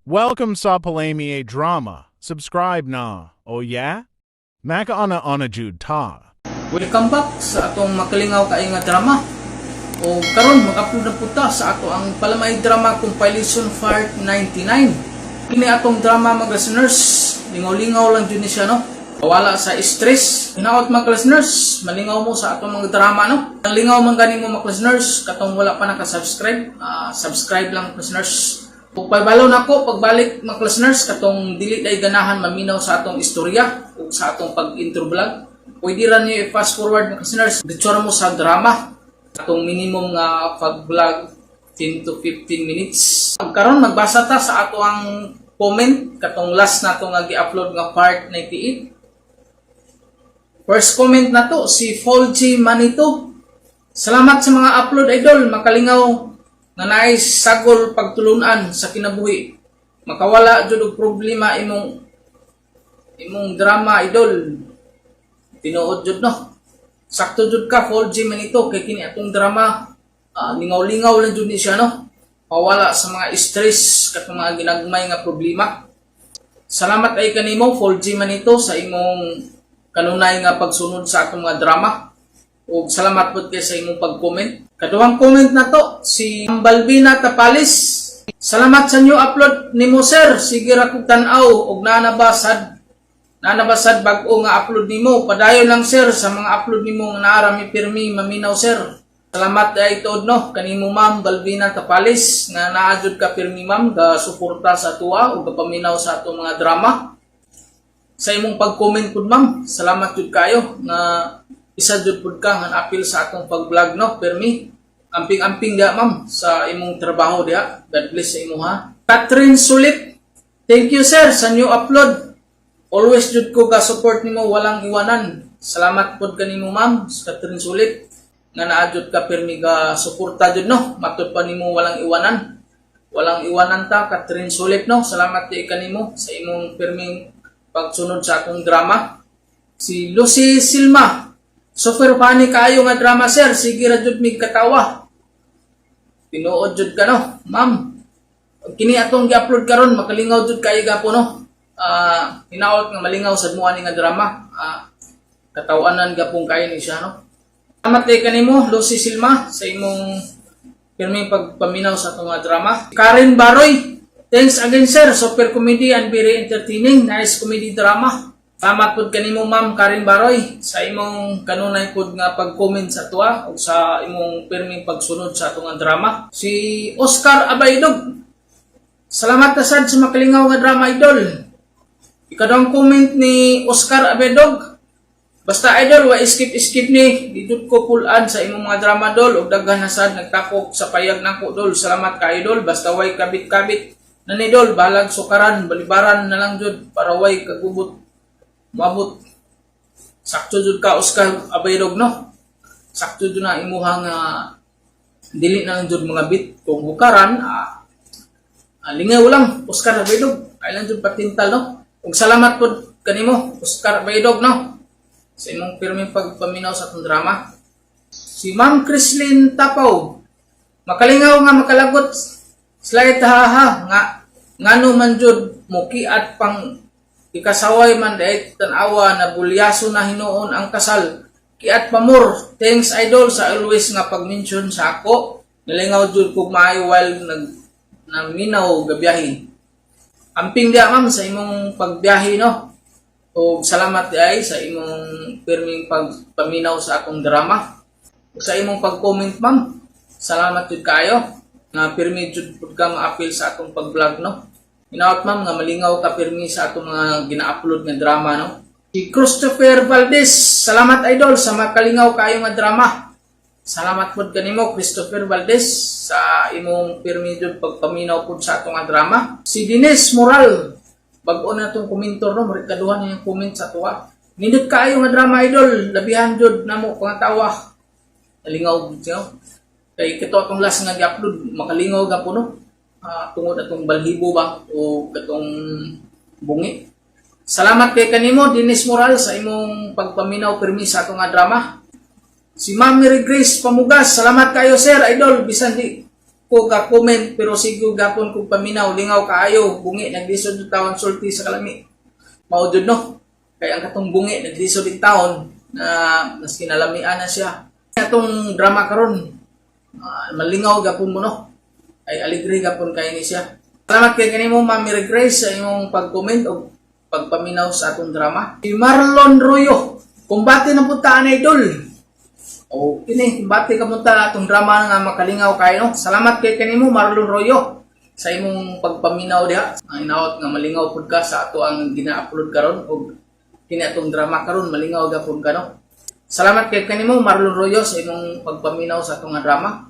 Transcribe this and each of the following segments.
Welcome sa Palami Drama. Subscribe na. Oh yeah? Maka-ana-ana jud ta. Welcome back sa atong makalingaw kay nga drama. O karon mag-upload na punta sa ato ang Palamay Drama Compilation Part 99. Kini atong drama mga listeners, lingaw-lingaw lang jud ni siya no. Wala sa stress. Hinaot mga listeners, malingaw mo sa atong mga drama no. Ang lingaw man gani mo mga listeners, katong wala pa naka-subscribe, subscribe lang listeners. Kung pagbalaw na ko, pagbalik mga listeners, katong dili day ganahan maminaw sa atong istorya o sa atong pag-intro vlog, pwede rin nyo i-fast forward mga listeners. Ditsura mo sa drama, atong minimum nga pag-vlog 10 to 15 minutes. Karon magbasa ta sa ato ang comment, katong last na itong gi-upload nga part 98. First comment na to, si Folgy Manito. Salamat sa mga upload idol, makalingaw nga nais sagol pagtulunan sa kinabuhi. Makawala jud og problema imong drama idol. Tinuod jud no. Sakto jud ka Folgy Manito kay kini atong drama lingaw-lingaw lang jud ni siya no. Mawala sa mga stress kat mga ginagmay nga problema. Salamat ay kanimo Folgy Manito sa imong kanunay nga pagsunod sa atong mga drama. O salamat po kayo sa imong pag-comment. Kaduhang comment na to, si Balbina Tapalis. Salamat sa new upload nimo sir. Sige ra kog tan-aw og nanabasad bag-o nga upload nimo. Padayon lang sir sa mga upload nimo nga naa mi pirmi maminaw sir. Salamat ay tuod no kanimo ma'am Balbina Tapalis nga naa jud ka pirmi ma'am ga suporta sa tuwa ug paminaw sa atong mga drama. Sa imong pag-comment pud ma'am, salamat jud kayo nga isa jud pud ka nga apil sa atong pag-vlog no permi. Amping-amping dia ma'am sa imong trabaho dia. God bless sa imo ha. Catherine Sulit. Thank you sir sa new upload. Always jud ko ga support nimo walang iwanan. Salamat pud kanimo ma'am Catherine Sulit nga naa jud ka permi ga suporta jud no. Matud pa nimo walang iwanan. Walang iwanan ta Catherine Sulit no. Salamat ti kanimo sa imong perming pagsunod sa atong drama. Si Lucy Silma. Super funny kayo nga drama sir. Sige ra jud mig katawa. Tinuod jud ka no, ma'am. Kini atong gi-upload karon makalingaw jud kayo gapo no. Hinaot nga malingaw sad mo ani nga drama. Katawanan gapong kayo ni siya no. Salamat kay kanimo Lucy Silma sa imong pirming pagpaminaw sa atong nga drama. Karen Baroy. Thanks again sir. Super comedy and very entertaining. Nice comedy drama. Salamat pud kanimo ma'am Karen Baroy sa imong kanunay pud nga pag-comment sa tuwa o sa imong pirming pagsunod sa atong drama. Si Oscar Abaydog. Salamat ta sad sa makalingaw nga drama idol. Ikadong comment ni Oscar Abaydog. Basta idol wa skip ni didut ko pulan sa imong mga drama dol ug daghan na sad nagtakok sa payag nako dol. Salamat ka idol basta way kabit-kabit. Nani dol balag sukaran balibaran na lang jud para way kagubot. Mabot. Sakto jud ka Oscar Abaydog no. Sakto jud na imuhang dili na lang jud mga bit kung hukaran lingaw lang Oscar Abaydog. Ay lang jud patintal no. Ug salamat pud kanimo Oscar Abaydog no sa imong pirming pagpaminaw sa atong drama. Si Ma'am Crislin Tapaw. Makalingaw nga makalagot. Slide ha nga ngano man jud mukiat pang ikasaway man dahil tanawa na bulyaso na hinuon ang kasal. Kiat pamor. Thanks idol sa always nga pag-mention sa ako. Nalingaw jud kog maayo while naminaw gabiyahe. Amping dia ma'am sa imong pagbiyahe no. O salamat ay sa imong pirming pagpaminaw sa akong drama. O sa imong pag-comment ma'am. Salamat jud kayo. Nga pirmi jud pud ka ma-appeal sa akong pag-vlog no. Hinaot ma'am nga malingaw ka pirmi sa atong mga gina-upload nga drama no. Si Christopher Valdez, salamat idol sa makalingaw kayo nga drama. Salamat pud kanimo Christopher Valdez sa imong pirmi jud pagpaminaw pud sa atong nga drama. Si Dines Moral, bag-o na tong komentor no, marikaduhan niya yung comment sa tuwa. Nindot kayo nga drama idol, labihan jud namo pangatawa. Nalingaw jud siya. Kay kito atong last nga gi-upload makalingaw gapo no. Tungod atong balhibo ba o katong bungi. Salamat kay kanimo Dennis Moral sa imong pagpaminaw pirmi sa atong drama. Si Ma'am Mary Grace Pamugas, salamat kayo sir idol bisan di ko ga comment pero sigo gapon kog paminaw lingaw kaayo bungi naglisod yung taon sulti sa kalami. Mao jud no. Kay ang katong bungi naglisod yung taon na mas kinalamian na siya. Atong drama karon malingaw gapon mo no. Ay aligre gapon kay ni siya. Salamat kay kanimo Ma'am Mary Grace sa imong pag-comment o pagpaminaw sa atong drama. Si Marlon Royo, kumbati na punta na idol. O kini kumbati ka punta na atong drama nga makalingaw kayo no. Salamat kay kanimo Marlon Royo sa imong pagpaminaw diha. Ang inaot nga malingaw pud ka sa ato ang gina-upload karon og kini atong drama karon malingaw gapon ka no. Salamat kay kanimo Marlon Royo sa imong pagpaminaw sa atong drama.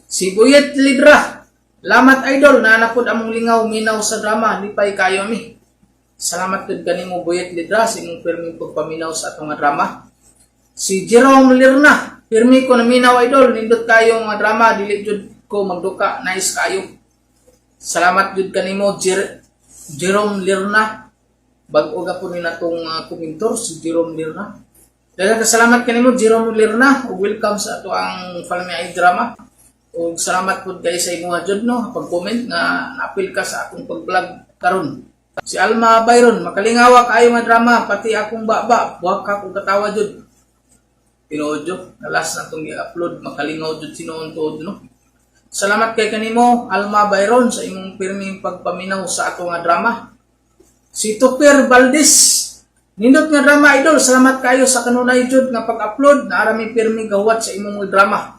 Si Buyet Lidra, lamat idol na napod among lingaw minaw sa drama lipay kayo mi. Salamat gud kanimo Buyet Lidra sa imong pirmi pagpaminaw sa atong drama. Si Jerome Lirna, pirmi ko na minaw idol nindot kayo nga drama dili jud ko magduka nice kayo. Salamat jud kanimo Jerome Lirna. Bag-o gapon ni natong komentor si Jerome Lirna. Daghang salamat kanimo Jerome Lirna ug welcome sa ato ang Falmi drama. Ug salamat pud kay sa imong jud no pag-comment na naapil ka sa akong pag-vlog karon. Si Alma Byron, makalingawa kaayo nga drama pati akong baba, buwak ka kung katawa jud. Tinuod jud, last na tong i-upload makalingaw jud sinuon tuod no. Salamat kay kanimo Alma Byron sa imong pirming pagpaminaw sa ato nga drama. Si Tupir Valdez, nindot nga drama idol, salamat kayo sa kanunay jud nga pag-upload na arami pirmi gawat sa imong drama.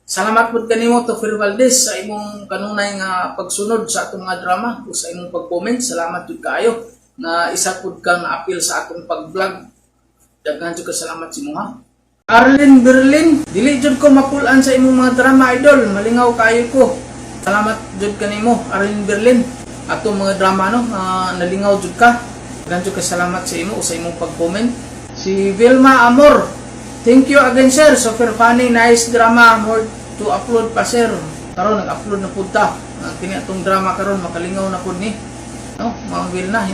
Salamat pud kanimo Tupir Valdez sa imong kanunay nga pagsunod sa atong nga drama o sa imong pag-comment. Salamat jud kaayo na isa pud kang apil sa atong pag-vlog. Daghan jud ka salamat si mo ha. Arlene Berlin, dili jud ko mapulan sa imong mga drama idol, malingaw kaayo ko. Salamat jud kanimo Arlene Berlin. Atong mga drama no nalingaw jud ka. Daghan jud ka salamat sa imo o sa imong pag-comment. Si Vilma Amor, thank you again sir, super funny, nice drama, more to upload pa sir. Karon nag-upload na pud ta. Kini atong drama karon makalingaw na pud ni. No, Ma'am Vilna.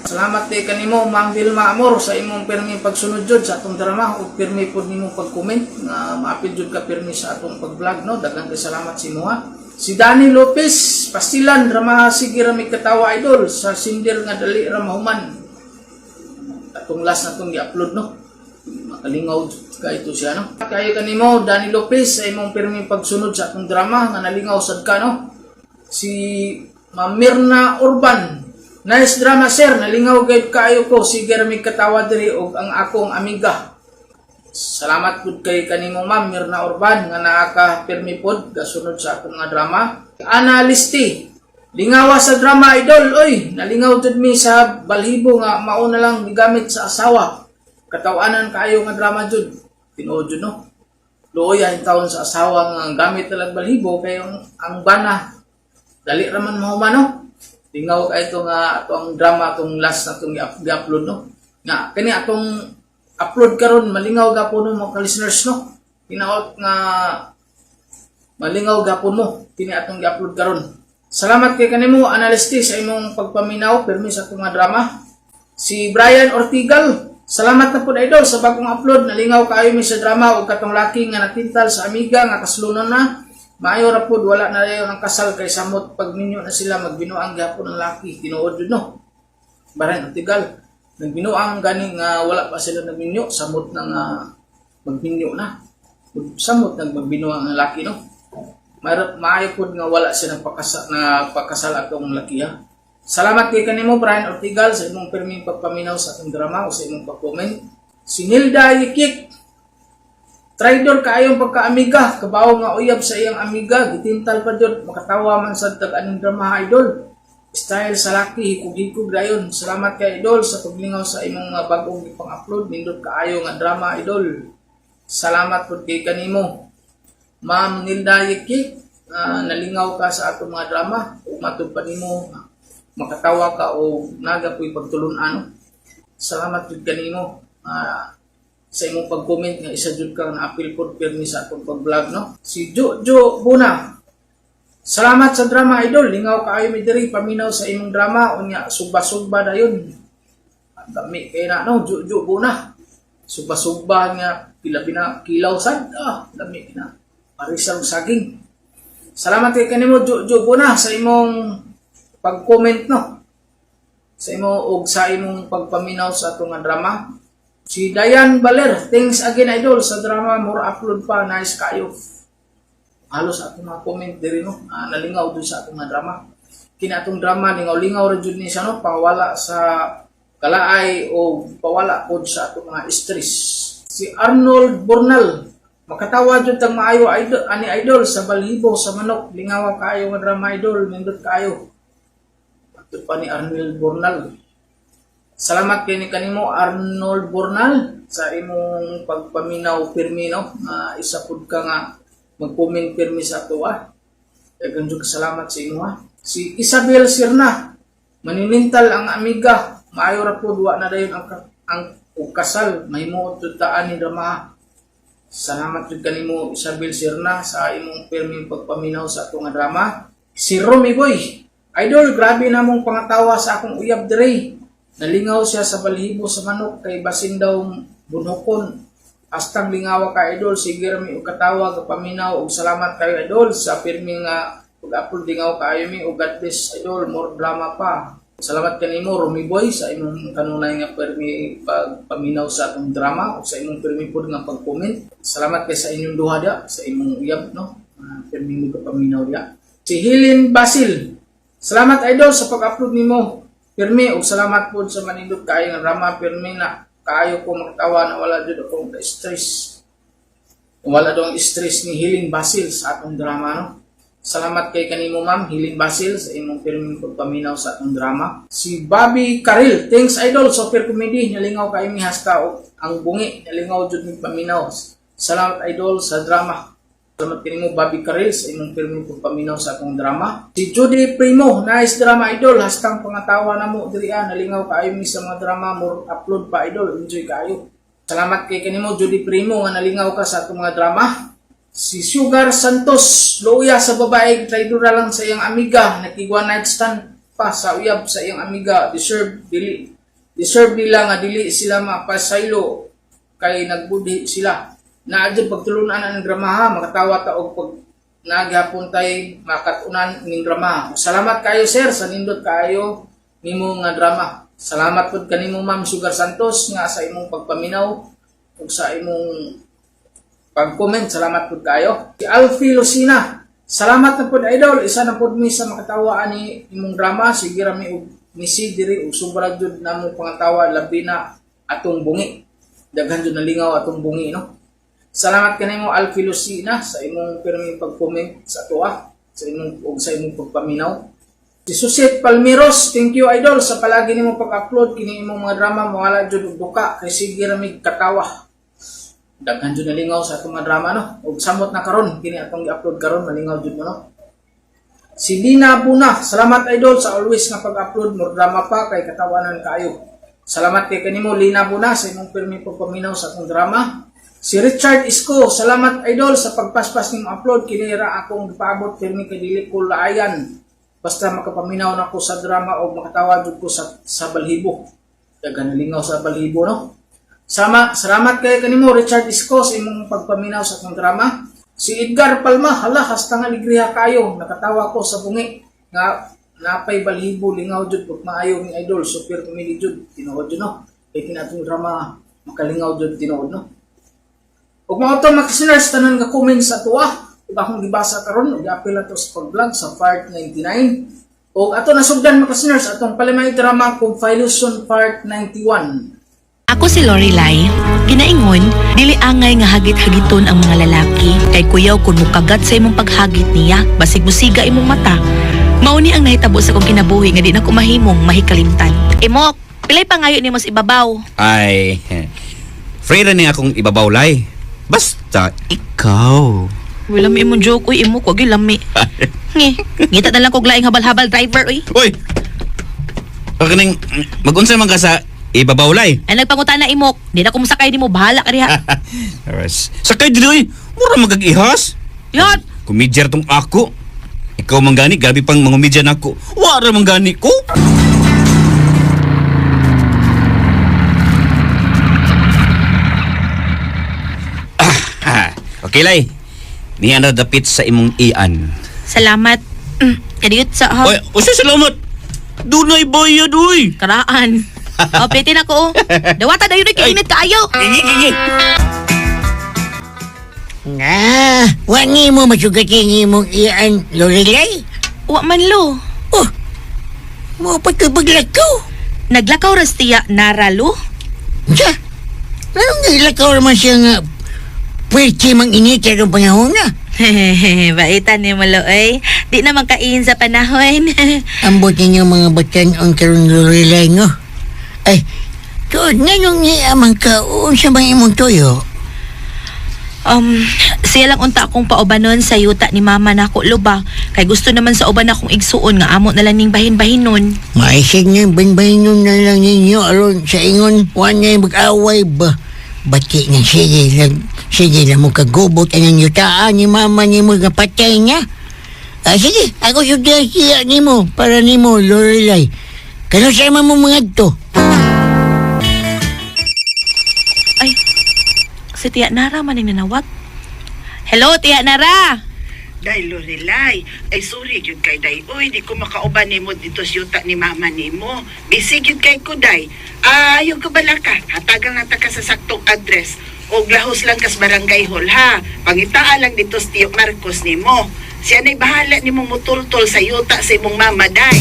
Salamat kay kanimo Ma'am Vilma Amor sa imong pirmi pagsunod jud sa atong drama ug pirmi pud nimo pag-comment nga maapil jud ka pirmi sa atong pag-vlog no. Daghang salamat sa imo ha. Si Danny Lopez, Pastilan, drama sige ra mi katawa idol sa sindir nga dali ra mahuman. Atong last na tong i-upload no. Makalingaw ka ito siya no. Kayo kanimo Danny Lopez sa imong pirmi pagsunod sa atong drama nga nalingaw sad ka no. Si Ma'am Mirna Urban, nice drama sir, nalingaw gayud kayo ko sige ra mi katawa diri og ang akong amiga. Salamat pud kay kanimo Ma'am Mirna Urban nga naa ka pirmi pod gasunod sa atong nga drama. Ana Listi, lingawa sa drama idol oy, nalingaw jud mi sa balhibo nga mao na lang gigamit sa asawa. Katawanan kayo nga drama jud. Tinuod jud no. Luoy ang taon sa asawa nga gamit talag balhibo kay ang bana dali ra man mahuman no. Lingaw kay ito nga atong drama atong last na itong i-upload no. Nga kani atong upload karon malingaw gapon mo mga listeners no. Tinaot nga malingaw gapon mo kini atong i-upload karon. Salamat kay kanimo Analisti sa imong pagpaminaw permi sa atong nga drama. Si Brian Ortigal, salamat na pud idol sa bagong upload, nalingaw kaayo mi sa drama ug katong laki nga natintal sa amiga nga kaslunon na. Maayo ra pud wala na dayon ang kasal kay samot pag minyo na sila magbinuang gyapon ang laki. Tinuod jud no. Brian Ortigal, nagbinuang gani nga wala pa sila nagminyo, samot na nga magminyo na. Samot nagbinuang ang laki no. Maayo pud nga wala siya nagpakasal atong laki ha. Salamat kay kanimo Brian Ortigal sa imong pirming pagpaminaw sa atong drama o sa imong pag-comment. Si Nilda Yikik, traidor kaayong pagkaamiga, kabaw nga uyab sa iyang amiga, gitintal pa jud makatawa man sa tag-aning drama idol. Style sa laki hikog-hikog dayon. Salamat kay idol sa paglingaw sa imong bagong ipang-upload, nindot kaayo nga drama idol. Salamat pud kay kanimo Ma'am Nilda Yikik, nalingaw ka sa atong mga drama, umatod pa nimo makatawa ka o nagapoy pagtulunan. Salamat jud kanimo sa imong pag-comment nga isa jud ka na apil pod pirmi sa atong pag-vlog no. Si Jojo Buna, salamat sa drama idol, lingaw kaayo mi diri paminaw sa imong drama unya suba-suba dayon. Dami kay na no Jojo Buna. Suba-suba nga pila kilaw sad dami na parisang saging. Salamat kay kanimo Jubo na sa imong pag-comment no. Sa imong pagpaminaw sa atong nga drama. Si Dayan Baler, thanks again idol sa drama, more upload pa, nice kayo. Halos atong mga comment diri no, nalingaw dun sa atong mga drama. Kina atong drama lingaw-lingaw ra jud ni siya no, pawala sa kalaay o pawala pod sa atong mga stress. Si Arnold Bornal, makatawa jud tang maayo idol ani idol sa balhibo sa manok, lingaw kayo nga drama idol, nindot kayo. Ato pa ni Arnold Bornal. Salamat kay ni kanimo Arnold Bornal sa imong pagpaminaw pirmi no. Isa pud ka nga mag-comment pirmi sa ato Daghang jud salamat sa imo Si Isabel Sirna, maninintal ang amiga, maayo ra pud wa na dayon ang kasal, mahimo tud taan ni drama. Salamat jud kanimo Isabel Sirna sa imong pirmi pagpaminaw sa ato nga drama. Si Romy Boy, idol grabe namong pangatawa sa akong uyab diri. Nalingaw siya sa balhibo sa manok kay basin daw bunhokon. Hastang lingawa ka idol, sige rami og katawa paminaw og salamat kayo idol sa pirmi nga pag-upload lingaw kayo mi og God bless idol, more drama pa. Salamat kanimo Romy Boy sa imong kanunay nga pirmi pagpaminaw sa atong drama o sa imong pirmi pod nga pag-comment. Salamat kay sa inyong duha da sa imong uyab no. Pirmi mo paminaw dia. Si Helen Basil, salamat idol sa pag-upload nimo. Pirmi og salamat po sa manindot kayo nga drama pirmi na kayo ko magtawa na wala jud akong stress. Wala dong stress ni Helen Basil sa atong drama no. Salamat kay kanimo ma'am Helen Basil sa imong pirmi pagpaminaw sa atong drama. Si Bobby Karil, thanks idol super comedy, nalingaw kay mi hasta og ang bungi, nalingaw jud mi paminaw. Salamat idol sa drama. Salamat kanimo Bobby Karil sa imong pirmi pagpaminaw sa atong drama. Si Judy Primo, nice drama idol, hastang pangatawa namo diri nalingaw kaayo mi sa mga drama, more upload pa idol, enjoy kaayo. Salamat kay kanimo Judy Primo nga nalingaw ka sa atong mga drama. Si Sugar Santos, loya sa babae, traidor lang sa iyang amiga, nakigwa night stand pa sa uyab sa iyang amiga, deserve nila nga dili sila mapasaylo kay nagbudi sila. Naadyo pagtulunan ang drama makatawa ta og pag naghapon tay makatunan ning drama. Salamat kayo sir sa nindot kayo nimo nga drama. Salamat pud kanimo Ma'am Sugar Santos nga sa imong pagpaminaw ug sa imong pag-comment. Salamat pud kayo. Si Alfie Lucina, salamat na pud idol, isa na pud mi sa makatawa ani imong drama. Sige ra mi og misi diri ug sobra jud namo pangatawa labi na atong bungi. Daghan jud nalingaw atong bungi no. Salamat kanimo Alfie Lucina sa imong pirmi pag-comment sa tuwa, sa imong pagpaminaw. Si Suset Palmeros, thank you idol sa palagi nimo pag-upload kini imong mga drama, mawala jud og duka kay sige ra mig katawa. Daghan jud nalingaw sa atong mga drama no. Ug samot na karon kini atong i-upload karon nalingaw jud mo no. Si Lina Buna, salamat idol sa always nga pag-upload, more drama pa kay katawanan kaayo. Salamat kay kanimo Lina Buna sa imong pirmi pagpaminaw sa atong drama. Si Richard Isko, salamat idol sa pagpaspas ng upload. Kinira akong paabot pirmi kay dili ko laayan. Basta makapaminaw na ko sa drama o makatawa jud ko sa balhibo. Daghan nalingaw sa balhibo no. Salamat kay kanimo Richard Isko sa imong pagpaminaw sa akong drama. Si Edgar Palma, hala hasta nga ligriha kayo. Nakatawa ko sa bungi nga napay balhibo lingaw jud pud maayo ni idol super comedy jud tinuod jud no. Kay kinatong drama makalingaw jud tinuod no. Ug mga to makasinners tanan nga comment sa tuwa ug akong gibasa karon ug apil ato sa pag-vlog sa part 99 ug ato nasugdan makasinners atong palimay drama Confilation part 91. Ako si Lorelai. Ginaingon, dili angay nga hagit-hagiton ang mga lalaki kay kuyaw kun mukagat sa imong paghagit niya basig musiga imong mata. Mauni ang nahitabo sa kong kinabuhi nga di na ko mahimong mahikalimtan. Imok, pilay pa ngayon nimo sa ibabaw. Ay, free ra ni akong ibabaw lay. Basta ikaw. Wala mi imong joke uy, imok wag lami. Ngi, ngita na lang kog laing habal-habal driver uy. Uy. Pagkaning magunsa man ka sa ibabaw lay. Ay nagpangutan na imok, di na ko musakay nimo bahala ka diha. Sakay dili oy. Mura magag-ihas. Yan. Kumidjar tong ako. Ikaw man gani gabi pang mangumidyan ako. Wara man gani ko. Okay lay. Niya na dapit sa imong ian. Salamat. Kadiyot sa ha. Oy, usa salamat. Dunay bayad oy. Karaan. Pwede na ko. Dawata na yun ay kiinit kaayo. Gigi. Nga, wangi mo masugat yung imong iyan, Lorelay? Wa man lo. Oh, mo pa ito paglakaw. Naglakaw ras tiya naralo. Siya, anong naglakaw naman siya nga pwede mang init sa itong panahon na? Baitan ni malo ay. Di naman kain sa panahon. Ambot ninyo mga batan ang karoon Lorelay ngo. Ay, tuod nga nung iamang ka, sa mga imong toyo. Siya lang unta akong paubanon sa yuta ni mama na ako luba. Kay gusto naman sa uban akong igsuon nga amo na lang ning bahin-bahinon. Maisig nga, banbahinon na lang ninyo aron sa ingon, wala nga mag-away ba? Bati nga sige lang mo kagubot ang yutaan ni mama ni mo nga patay niya. Sige, ako siya ni mo para ni mo, Lorelay. Kano sa mo mga to? Ay, si Tia Nara man yung nanawag. Hello, Tia Nara! Day, Lorelay, ay sorry yun kay Day. Uy, di ko makauban ni mo dito sa yuta ni mama ni mo. Bisig yun kay ko, Day. Yung kabala ka, hatagang nata ka sa saktong address. O glahos lang kas barangay hall, ha? Pangitaa lang dito sa Tio Marcos ni mo. Siya na'y bahala ni mong mutultol sa yuta sa imong mama, Day.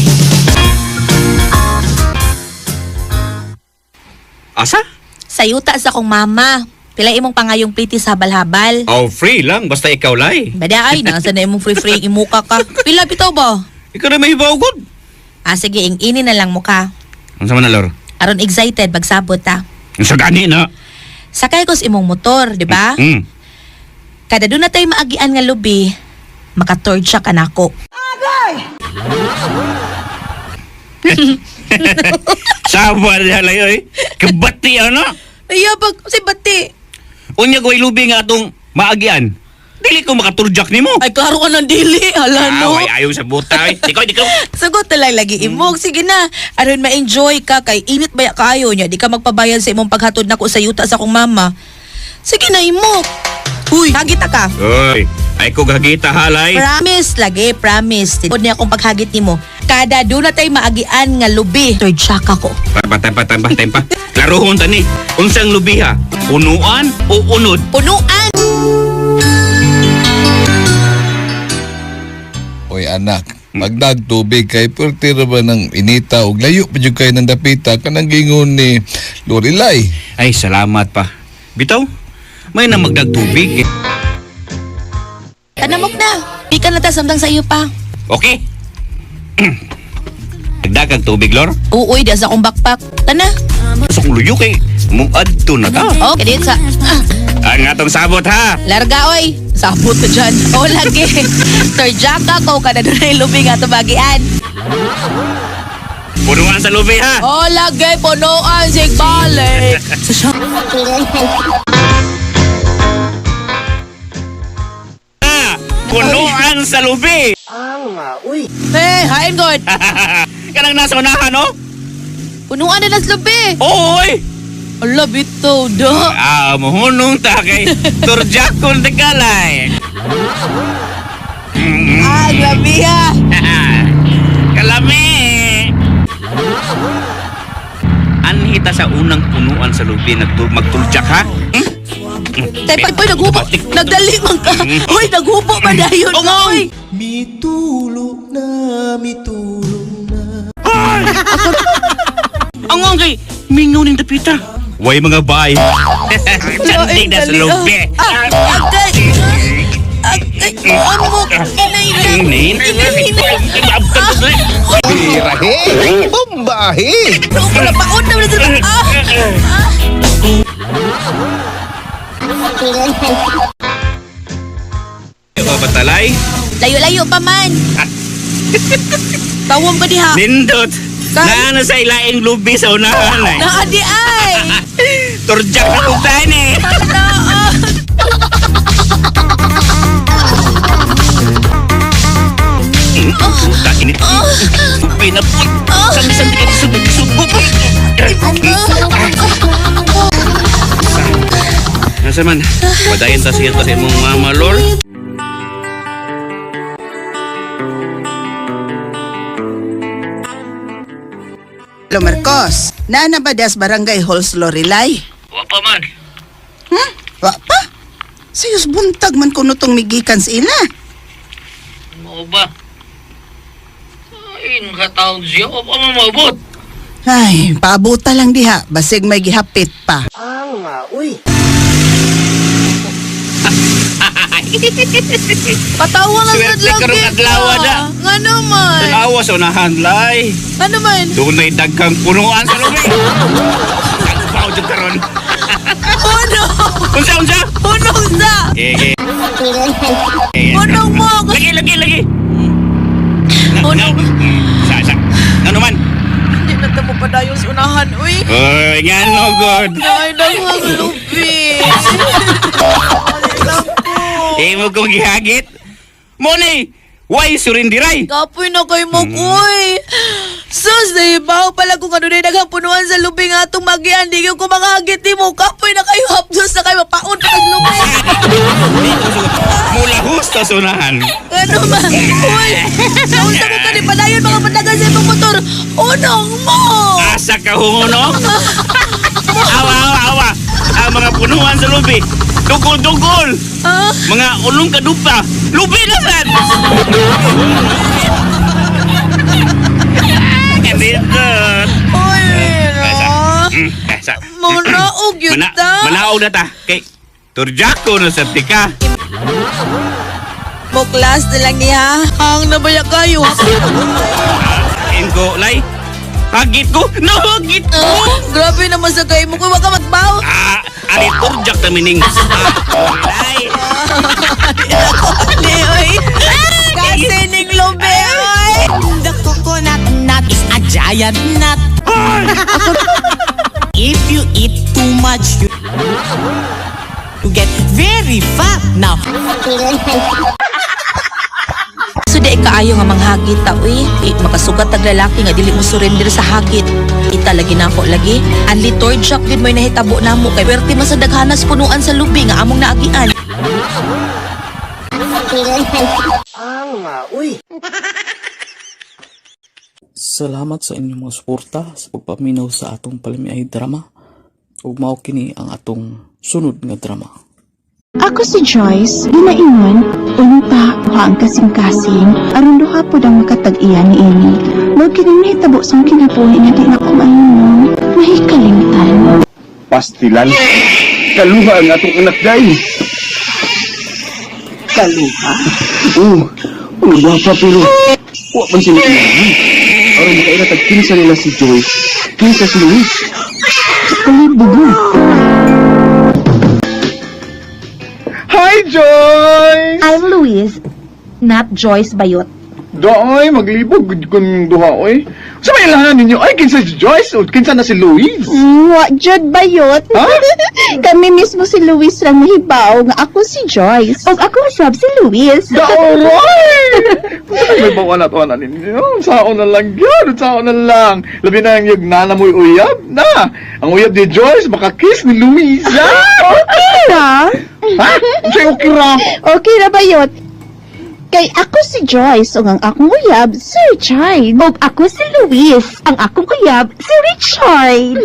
Asa? Sa yuta sa kong mama. Pila imong pangayong pliti sa habal-habal. Oh, free lang basta ikaw lay. Bada ay, nasa na imong free-free imuka ka. Pila bitaw ba? Ikaw na may hibaw gud. Sige, ini na lang mo ka. Unsa man na lor? Aron excited, magsabot ta. Unsa gani na? Sakay ko sa imong motor, di ba? Kada doon na tayo maagian nga lubi, makatorcha ka nako. Sabar niya lang oy. Kabati ano? Ayabag, si Bati. Unya ko ilubi nga atong maagian. Dili ko makaturjak nimo. Ay, klaro ka ng dili. Hala, no? Ay, ayaw sa butay. Dikaw. Sagot na lang lagi imong. Sige na. Aron ma-enjoy ka kay init baya kaayo niya. Di ka magpabayad sa imong paghatod nako sa yuta sa kong mama. Sige na imong. Uy, hagita ka. Oy, ay ko gagita halay. Promise lagi, promise. Tinod niya akong paghagit nimo. Kada doon na tayo maagian nga lubi. Third shaka ko. Tempa. Klarohon tani. Unsang lubiha? Unuan o unod? Punuan! Oy anak, magdagtubig kay pwerte ra ba ng inita og layo pa jud kay ng dapita kanang gingon ni Lorelay. Ay, salamat pa. Bitaw, may na magdagtubig. Tanamok na. Di ka na ta samtang sa iyo pa. Okay. Nagdagang tubig, Lor. Uuy, di sa akong backpack. Tana. Sa kong luyo kay muadto na ta. Oh, kadit sa... Ang atong sabot ha. Larga, oy. Sabot ka dyan. O, lagi. Torjaka ko ka na doon ay lubi nga tumagian. Punuan sa lubi ha. O, lagi. Punuan. Sigbalik. Punuan sa lubi. Hey, hain god. Kanang nasa unahan, no? Punuan na nas lubi. Oy! Ala, bito. Da. Muhunong ta kay turjakon de kalay. Grabe ha. Kalami. Anhita sa unang punuan sa lubi magturjak ha? Tay, poy, naghupo. Nagdali man ka. Uy, naghupo ba dayon? Ongong! Uy. Ang kay mingon ng tapita. Way mga bay. Cantik na sa lubi. Amok. Inin. Birahe! Bombahe! Wala paon na wala Batalay. Layo-layo pa man. Tawam ka diha. Nindot. Naano sa ilaing lubi sa unahan ay. Naadi ay. Turjak na kong tani. Puta init. Pinapot. Sandi-sandi ka disubog. Nasa man? Padayon ta siya mong mama lord. Hello, Marcos. Naana ba das barangay Halls Lorelai? Wa pa man. Wa pa? Sayos buntag man kuno tong migikan sa ila. Mo ba? Ay, nakataon siya. O pa man maabot. Ay, paabuta lang diha. Basig may gihapit pa. Patawa nga Swerte sa karong adlaw na. Nga naman. Awas unahan lay. Ano man? Doon may daghang punuan sa lubi. Pao jud karon. Puno! Unsa? Punong sa! Eh. Punong mo! Lagi. Punong! Sa. Ano man? Hindi na tamo pa dayon sa unahan, uy. Oy, ngano god. Ay, daghang lubi. Imo kong gihagit. Mo ni, why surindiray? Kapoy na kay mo, uy. Sus, nahibaw pala kung ano na naghapunuan sa lubi nga itong magian. Di ko makahagit ni mo. Kapoy na kayo, hapdos na kayo, mapaon pa ang lubi. Mula husta sunahan. Ano ba? Uy, naunsa mo ka ni padayon mga patagal sa itong motor. Unong mo! Asa ka hungono? Awa. Ang mga punuan sa lubi. Dugol. Ah? Mga ulong kadupa. Lubi na sad. Ganito. Uy, no. Sa. Manaog yun ta. Manaog na ta. Kay Turjako na sa tika. Muklas na lang niya. Ang nabaya kayo. Inko, lay. Hagit ko. No, hagit ko. Grabe naman sa kayo mo. Kung wag ka magbaw. Ali Turjak na mining. Lay. Uy. Kasi ning lubi, uy. The coconut nut is a giant nut. If you eat too much, you get very fat. Now, So di kaayo nga manghagit ta, uy. Makasugat tag lalaki nga dili mo surrender sa hagit. Ita lagi na ako lagi. Ang liturgiak din mo'y nahitabo na mo. Kay werte man sa daghanas punuan sa lubi nga among naagian. Salamat sa inyong mga suporta sa pagpaminaw sa atong palimiay drama. Ug mao kini ang atong sunod nga drama. Ako si Joyce, ginaingon, unta ang kasing-kasing, aron duha po ang makatag-iyan ni Amy. Huwag kining nahitabo sa kinabuhi nga di na ko maingon, mahikalimtan. Pastilan. Kaluha ang atong anak day. Kaluha? Oo, gwapa pero wa man sila kailangan. Aron makainatag kinsa nila si Joyce, kinsa si Luis. Kalibugo. Hi, Joyce! I'm Louise, not Joyce Bayot. Doy, maglibog kung duha, oy. Sa may lahanan ninyo, ay, kinsa si Joyce o kinsa na si Luis? Wa Jud Bayot. Ha? Kami mismo si Luis lang nahibaw nga ako si Joyce. O ako sab si Luis. Daoray! May bawa na to na ninyo. Saon na lang yun, saon na lang. Labi na yung nana mo'y uyab na. Ang uyab ni Joyce, makakiss ni Luis, ha? Okay na. Ha? Say okay ra. Okay na Bayot. Kay ako si Joyce, ug ang akong uyab, si Richard. Ug ako si Luis, ang akong uyab, si Richard.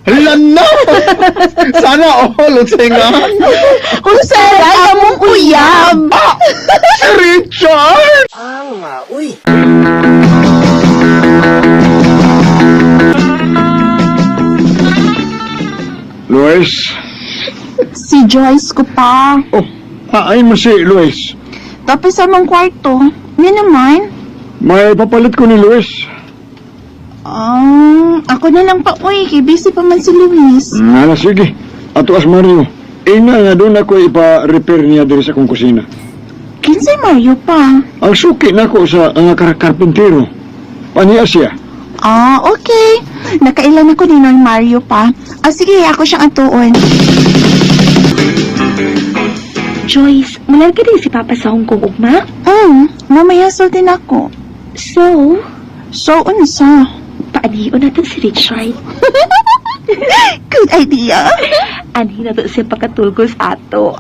Hala na! Sana all, unsay nga. Unsay among uyab? Si Richard! Luis? Si Joyce ko pa. Oh, haay mo si Luis. Tapos sa mong kwarto, ni naman. May papalit ko ni Luis. Ako na lang pa, uy, kay busy pa man si Luis. Nala, sige. Ato as Mario. Ina nga doon ako ipa-repair niya diri sa kong kusina. Kinsay Mario pa? Ang suki na ko sa nga karpentero. Paniya siya. Okay. Nakailan ako ni Noy Mario pa. Sige, ako siyang atuon. Joyce, mulan ka din si Papa sa Hong Kong, ugma? Mamaya sultin ako. So, unsa? Paadiyo natin si Richard. Good idea. Ani na to siya pakatulgos ato.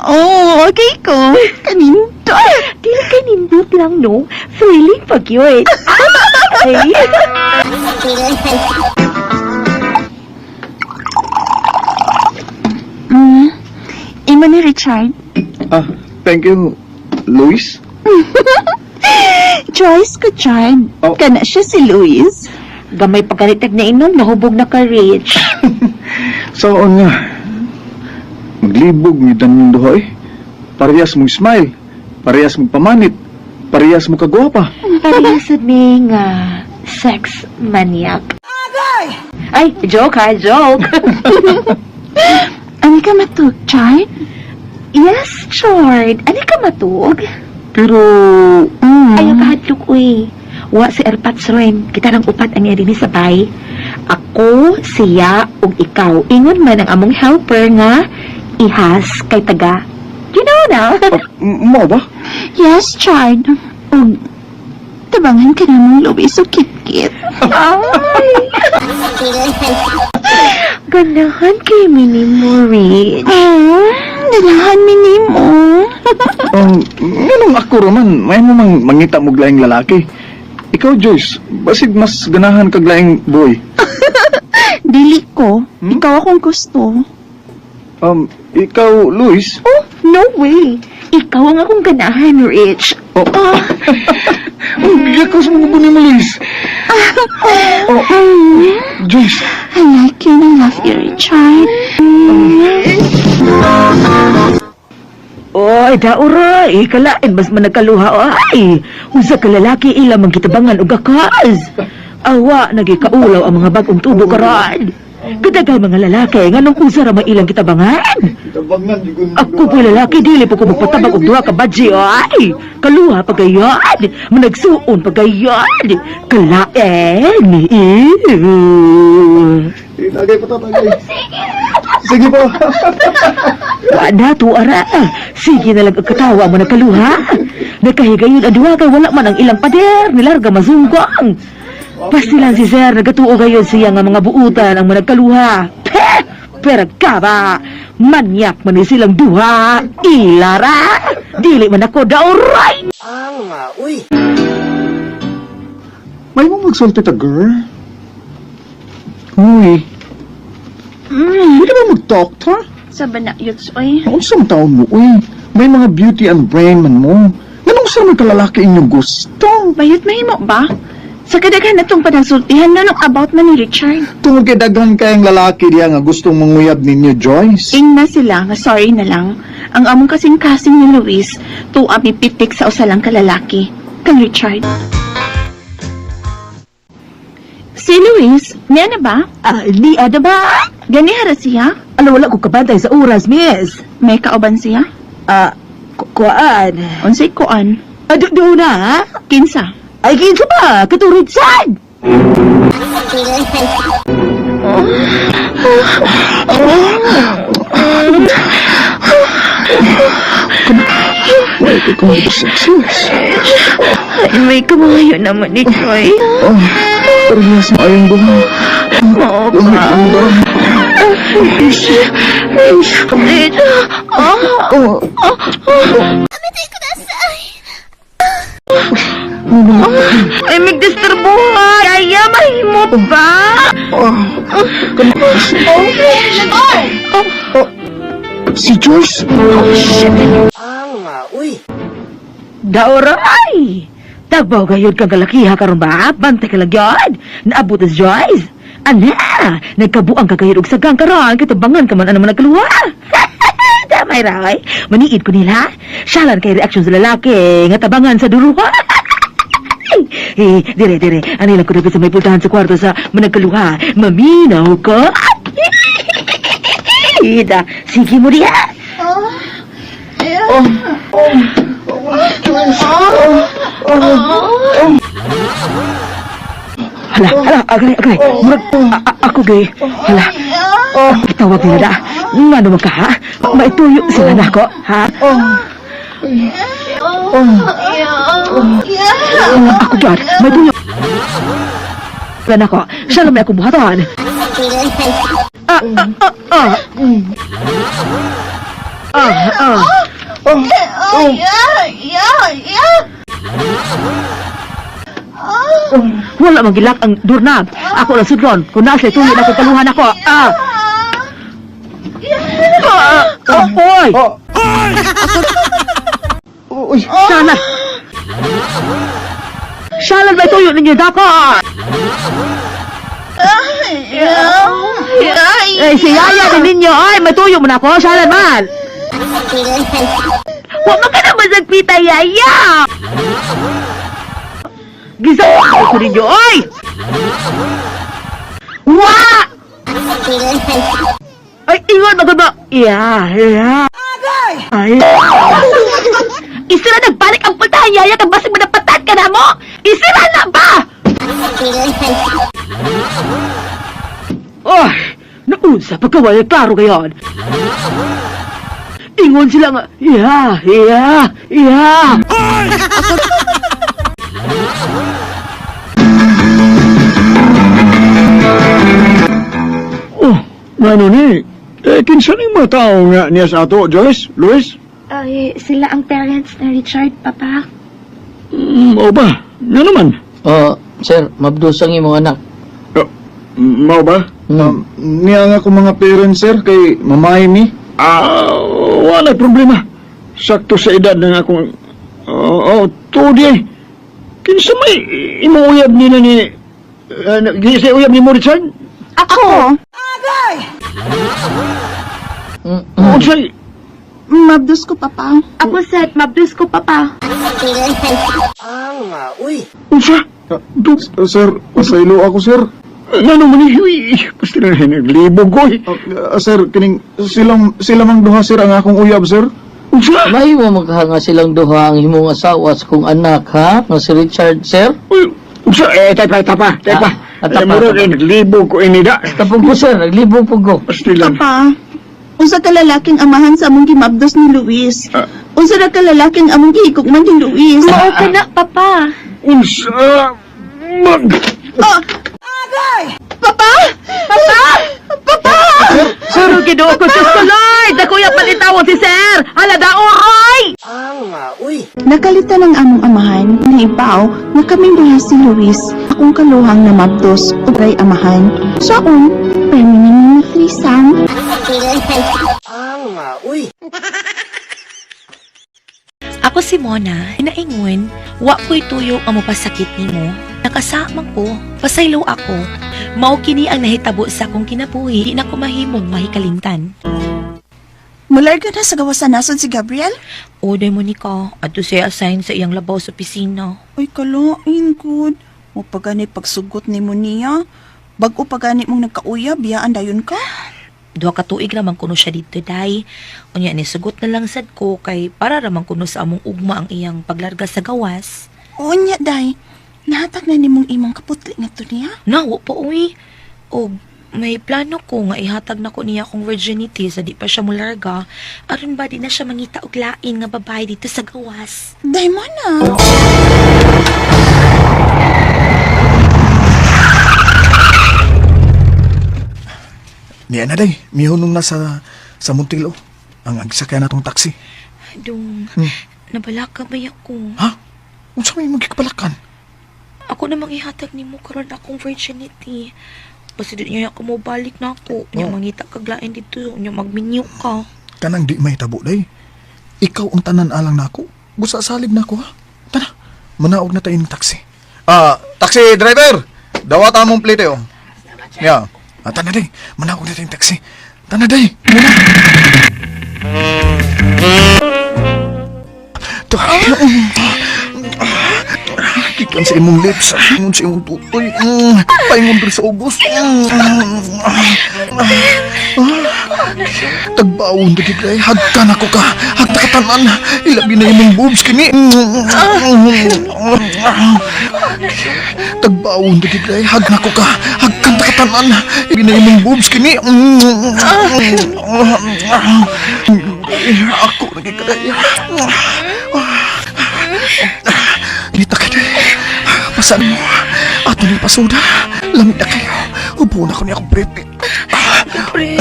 Okay ko. Kanindot. Di kanindot lang, no? Feeling pag yun. Ay. Imo ni Richard. Ah, thank you, Luis. Joyce ko, Chard. Oh. Kana siya si Luis. Gamay pagkalitag na inon, mahubog na ka, Rich. Saan nga? Maglibog ni Dan duha eh. Parehas mong smile. Parehas mong pamanit. Parehas mong kagwapa. Parehasad mi nga sex maniac. Ay, joke ha, joke. Ani ka matug, Chard? Yes, Chard. Ani ka matug? Pero, Ayaw kahadlok, uy. Wa si Erpats rin. Kita nang upat ang din sa bay. Ako, siya, ug ikaw. Ingon man ang among helper nga ihas kay taga. You know na? mo ba? Yes, Chard. Ug tabangan ka na mong lubi so kit-kit. Ay! Ganahan kay Minimo, Rich. Ganahan Minimo. Ganun ako raman, may mo mangita mo laing lalaki. Ikaw, Joyce, basig mas ganahan kag laing boy. Dili ko. Ikaw akong gusto. Ikaw, Luis? Oh, no way. Ikaw ang akong ganahan, Rich. Bigyan ko sa mga bunin mo, Luis. Joyce. I like you and I love you, Richard. Oy, daura, kalain mas managkaluha ay. Usa ka lalaki ila man kitabangan og gakas. Awa nagikaulaw ang mga bagong tubo karon. Kadagal mga lalaki nganong usa ra man ilang kitabangan. Ako po lalaki dili po ko magpatabag og duha ka badji ay. Kaluha pagayad, managsuon pagayad. Kalain. Tagay pa to, tagay. Sige po. Wala to, ara. Sige na lang ang katawa mo na kaluha. Nakahigayon adwa kay wala man ang ilang pader. Nilarga mazungkong. Pastilan si Sir, nagatuo gayon siya nga mga buutan ang managkaluha. Peh! Perag ka ba? Manyak man ni silang duha. Ilara! Dili man ako dauray! Uy! May mo magsulti ta, girl? Uy. Hindi ba mag-doctor? Sabi na, Yuts, oy. Ang isang taon mo, uy. May mga beauty and brain man mo. Ganong sa may kalalaki inyong gusto? Bayot mahimo ba? Sa kadaghan na itong panagsultihan na nung about man ni Richard. Tungkol kay daghan kayang lalaki diya nga gustong manguyab ninyo, Joyce. Ing na sila, nga sorry na lang. Ang among kasing-kasing ni Luis, tuwa mi pitik sa usalang kalalaki. Kang Richard. Si Luis, niya na ba? Di ada ba? Ganihara siya? Ano wala ko kabantay sa oras, miss? May kauban siya? Kuan. Unsay kuan? Doon na, ha? Kinsa? Ay, kinsa ba? Katurid sad! Wait, ikaw ang sexus. Ay, may kamayo naman ni Troy. Parehas mo ayong buha. Oo ba? Ay, magdisturbuhan! Kaya mahimo ba? Si Joyce? Uy! Dauray! Tagbaw gayod kang kalakiha karon ba? Bantay ka lang yun! Naabot as Joyce! Ana! Nagkabuang ka gayod og sagang karon kitabangan ka man ano man nagkaluha! Damay ray! Maniid ko nila! Syalan kay reaksyon sa lalaki nga tabangan sa duruha! Dire. Ano lang ko dapat sa may pultahan sa kwarto sa managkaluha? Maminaw ko! Sige mo diya! Hala, agay. Murag, ako gay. Hala, itawag nila da. Nga naman ka, ha? Maituyo sila na ako, ha? Ako dyan, maituyo. Sila na ako, siya naman akong buhatan. Wala magilak ang doorknob. Ako lang sudlon. Kung nasa tuloy na kaluhan ako. Oy! Shalan! Shalan, may tuyo ninyo dapat! Eh, si Yaya din ninyo. Ay, may tuyo mo na ako. Shalan man! Huwag mo ka naman nagpita, Yaya! Gisa ko ninyo, oy! Wa! Ay, ingon, maganda! Iya. Ay! Isira nagbalik ang puntahan, Yaya, kang basig manapatan ka na mo! Isira na ba? Ay! Naunsa, pagkawala, klaro gayon! Ingon sila nga, iya! Oh, ano ni? Kinsa ni mga tao nga niya sa ato, Joyce? Luis? Ay, sila ang parents na Richard, Papa. O ba? Nga naman? Sir, mabdos ang imong anak. Mao ba? Niya nga akong mga parents, sir, kay mamay ni. Wala problema. Sakto sa edad ng akong... Tudi. Kinsa may imuuyab nila ni... Ginsa uyab ni mo, Richard? Ako? Say... Mabdus ko, Papa. Ako, Seth. Mabdus ko, Papa. Unsa? Sir, pasaylo ako, sir. Ngano man ni basta na naglibog ko. Sir, kining sila mang duha, sir, ang akong uyab, sir. Unsa? May mo maghanga silang duha ang himong asawa sa kong anak, ha? Nga si Richard, sir? Unsa? Tapa. Muro, naglibog ko inida. Tapos po, sir. Naglibog po ko. Pastilan. Papa, unsa ka lalaking amahan sa among gimabdos ni Luis? Unsa na ka lalaking among gihigugman ni Luis? Oo ka na, Papa. Unsa? Papa! Sir, ginoo ko, Diyos ko, Lord! Nakuya palitawon si Sir! Halada, oy! Nakalitan ng among amahan, naibaw, na kaming duha si Luis, akong kaluhang na mabdos, ugay amahan. Siyaon, permanent na threesome. Ako si Mona, inaingon, wa ko'y tuyo ang mapasakit nimo. Nakasamang ko, pasaylo ako. Mao kini ang nahitabo sa akong kinabuhi, di na ko mahimong mahikalimtan. Mularga na sa gawasan nasod si Gabriel? O, Monica, ato siya assign sa iyang labaw sa opisina. Ay, kalain, good. O pagani pagsugot ni mo niya. Bago pagani mong nagkauyab, biyaan dayon ka? Duha ka tuig naman kuno siya dito, day. Unya ni sugot na lang sad ko kay para ramang kuno sa among ugma ang iyang paglarga sa gawas. Unya, day. Nahatag na nimong imong kaputli nga to niya? Nawa po, uy. O, may plano ko nga ihatag na ko niya akong virginity sa di pa siya mularga. Aron ba di na siya mangita og lain nga babae dito sa gawas? Day mo na. Niya na day, mihunong na sa Muntilo. Ang agsakyan natong taxi. Dong, nabalaka ba ako? Ha? Kung sa may magkikabalakan? Ako namang ihatag ni mo karon akong virginity. Basta di niya ako mabalik na ako. Niya mangita kaglain dito. Niya magminyo ka. Kanang di may tabo day. Ikaw ang tanan alang na ako. Busa salig na ako ha. Tana, manaog na tayo ng taxi. Taxi driver! Dawat among plate oh. Yeah. Tana day, manaog na tayo ng taxi. Tana day, muna. Kikan sa imong lips, ingon sa imong tutoy, paingon dito sa ubos. Tagbawon dito kay, hagkan ako ka, hagta ka tanan, ilabi na imong boobs kini. Tagbawon dito kay, hagkan ako ka, hagkan ka tanan, ilabi na imong boobs kini. Ako nagkikadaya. Nita ka din. Pasan mo. Ato ni pasuda. Lamig na kayo. Upo na ko niya akong brepe. Pre,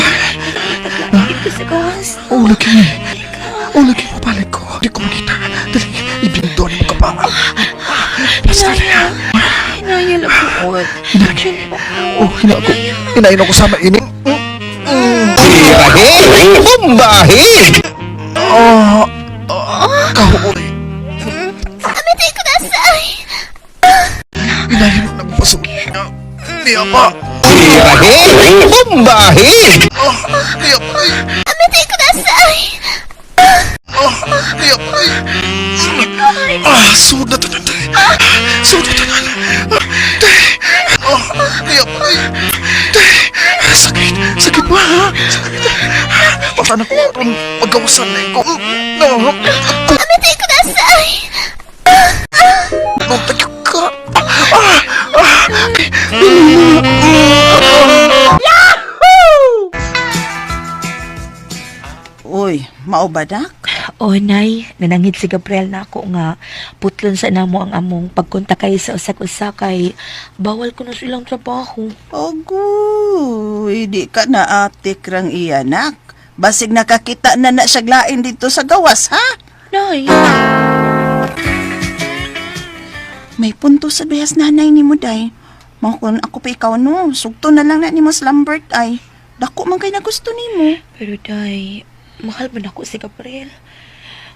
taglaki dito sa gawas. Lagi mo balik ko. Di ko makita. Dali, ibinto ni mo ka pa. Pasan na. Hinaya Uy. Oh, hinain ako sama ining. Tirahe! Bumbahe! Kahoy. Amete kudasai. Hinain mo nagpasok. Niya pa. Tirahe! Bumbahe! Niya pa. Amete kudasai. Niya pa. Sud na tanan. Sud na tanan. Niya pa. Sakit ba? Paano ko aron magawasan na ko? Amete kudasai. Nagtagyo ka. Uy, mao ba dak? O nay, nanangit si Gabriel na ako nga putlon sa namo ang among pagkontakay sa usak-usa kay bawal ko na silang trabaho. Agoy, di ka na atik rang iyanak. Basig nakakita na siya glain dito sa gawas, ha? Nay. May punto sa bihas nanay ni mo, day. Kung ako pa ikaw, no, sugto na lang na ni Mas Lambert, ay. Dako man kay na gusto ni mo. Pero day, mahal man ako si Gabriel.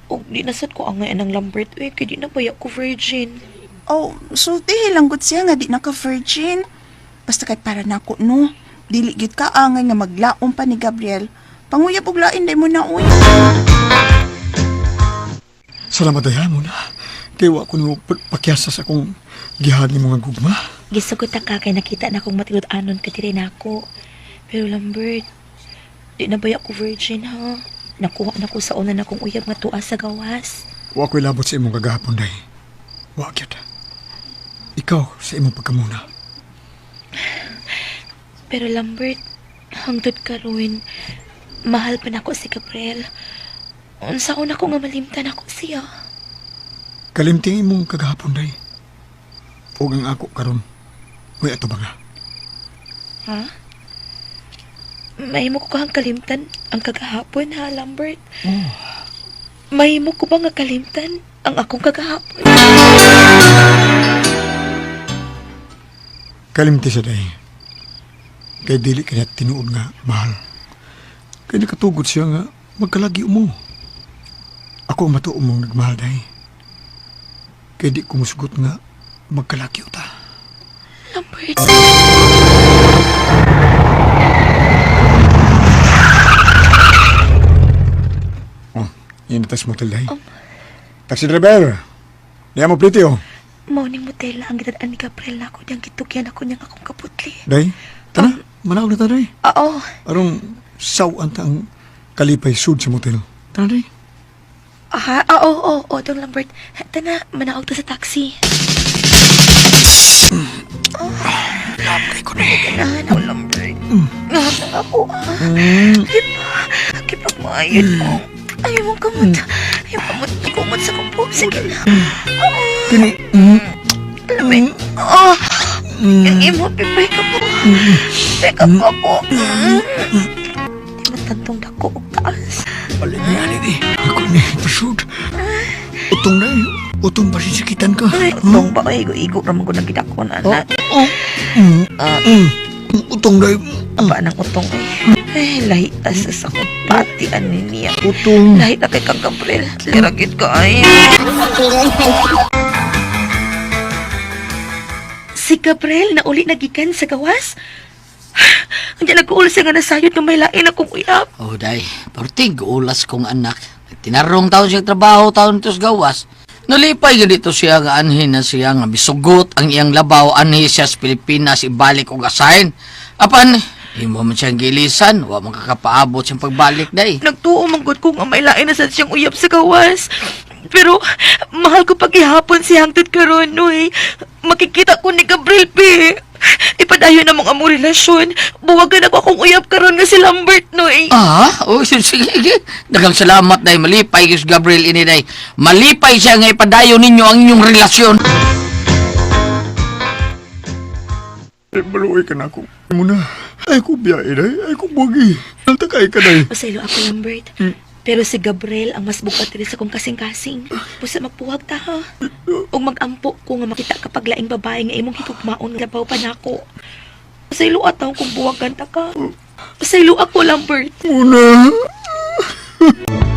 O di nasad ko ang ngayon ng Lambert, kaya di na baya ko virgin. Oh, sulti lang gud siya nga di naka-virgin. Basta kay para nako, no. Dili gid ka angay nga maglaom pa ni Gabriel. Panguyab og lain day mo na, uy. Salamat dayan mo na. Kaya wa ko nung pakyasa sa akong gihan ni mga gugma. Gisugot ka kay nakita na akong matilod-anon ka tiri na ako. Pero Lambert, di na baya ko virgin, ha? Nakuha na ko sa una na kong uyab nga tuwa sa gawas. Wa ko'y labot sa imong kagahapon, day. Wa gyud. Ikaw sa imong pagkamuna. Pero Lambert, hangtod karon, mahal pa nako si Gabriel. Unsaon ako nga malimtan ako siya. Kalimting imong kagahapon, day. Ug ang ako karon. Uy, ato ba nga? Ha? Mahimo ko kang kalimtan ang kagahapon, ha, Lambert? Oh. Mahimo ko ba nga kalimtan ang akong kagahapon? Kalimti sa day. Kay dili kanya tinuod nga mahal. Kay nakatugod siya nga magkalagi mo. Ako ang matuo mong nagmahal, day. Kay di ko musugot nga magkalagi ta. Lambert. Initas motel, day. Taxi driver. Niya mo pliti, oh. Morning motel ang gitadaan ni Gabriel na ako diyang gitukyan ako niyang akong kaputli. Day, tara. Manaw na ta, day. Oo. Arong sawan ta ang kalipay sud sa motel. Tara, day. Oo, Dong Lambert. Tana, manaog ta sa taxi. Labay ko na. Ganahan Lambert. Ganahan ako, Kipagmayad mo. Ayaw mong kamot. Ayaw kamot sa kumpo. Sige na. Kini. Lamig. Yung imo, pipay ka po. Teka pa po. Tinatantong dako o taas. Balik na yan, di. Ako na itasod. Utong na yun. Utong ba sisikitan ka? Utong ba? Igo-igo naman ko na gidakon, anak. Utong na yun. Aba ng utong ay lahi asas ako patian niya. Utong. Lahi na kay kang Gabriel. Liragit ka ay. Si Gabriel na uli nagikan sa gawas? Andiyan nag-uulas siya nga nasayod ng may lain akong uyab. Oh, day. Portig, ulas kong anak. Tinarong taon siyang trabaho, taon ito sa gawas. Nalipay ganito siya nga anhin na siya nga bisugot ang iyang labaw anhi siya sa Pilipinas ibalik og asahin. Apan, imo man siyang gilisan, wa man kakapaabot siyang pagbalik, day. Nagtuo manggod ko nga may lain na sa siyang uyab sa gawas. Pero mahal ko pag-ihapon si hangtod karon, noy. Makikita ko ni Gabriel, pe. Ipadayon na mong among relasyon. Buwagan ako akong uyab karon nga si Lambert, noy. Sige. Daghang salamat, day. Malipay kay Gabriel ini, day. Malipay siya nga ipadayon ninyo ang inyong relasyon. Maluoy ka na ako. Ay mo na. Ay ko biyahe, day. Ay ko buwagi. Naltakay ka, day. Pasaylo ako, Lambert. Pero si Gabriel ang mas bukat diri sa kong kasing-kasing. Busa magpuwag ta ha. O magampo ko nga makita kapag laing babae nga imong higugmaon nga labaw pa nako. Pasaylo ataw kung buwagan ta ka. Pasaylo ako, Lambert. Una.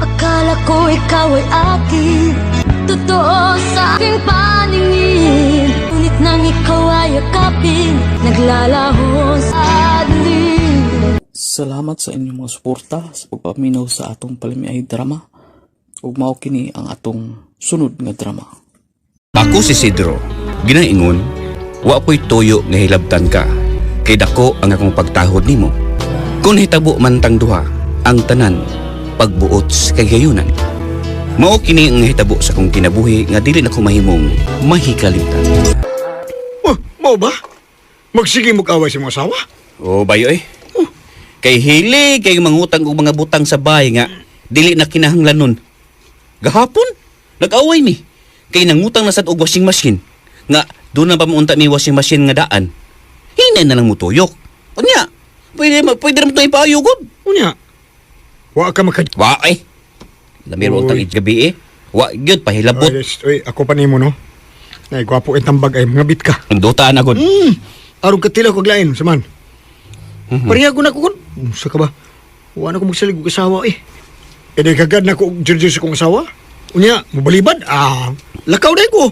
Akala ko ikaw ay akin, totoo sa aking paningin. Ngunit nang ikaw ay yakapin, naglalaho sa dilim. Salamat sa inyong mga suporta sa pagpaminaw sa atong palimiay drama. Ug mao kini ang atong sunod nga drama. Ako si Sidro, ginaingon, wa po'y toyo nga hilabtan ka, kay dako ang akong pagtahod nimo. Kung hitabo man tang duha, ang tanan, pagbuot kay gayunan. Mao kini ang hitabo sa kong kinabuhi nga dili na ko mahimong mahikalimtan. Oh, mo ba? Magsige mo kaway sa mga asawa? O bayo eh. Kay hili, kay mangutang og mga butang sa bahay nga, dili na kinahanglan nun. Gahapon, nag-away mi. Kay nangutang na sad og washing machine. Nga, doon na pa maunta mi washing machine nga daan. Hinay na lang mo tuyok. Unya, pwede naman ito ipaayog god. Unya, wa ka makad... Wa eh. Lamiro utang gabi eh. Wa gyud pahilabot. Oy, ako pa nimo no. Nay gwapo ang tambag ay mga bit ka. Ang dota na god. Arog ka tila ko glain, saman. Pariya ko na ko. Sa ka ba? Wa na ko magsalig og asawa eh. E di kagad na ko jirjir sa kong asawa. Unya, mabalibad. Lakaw na ko.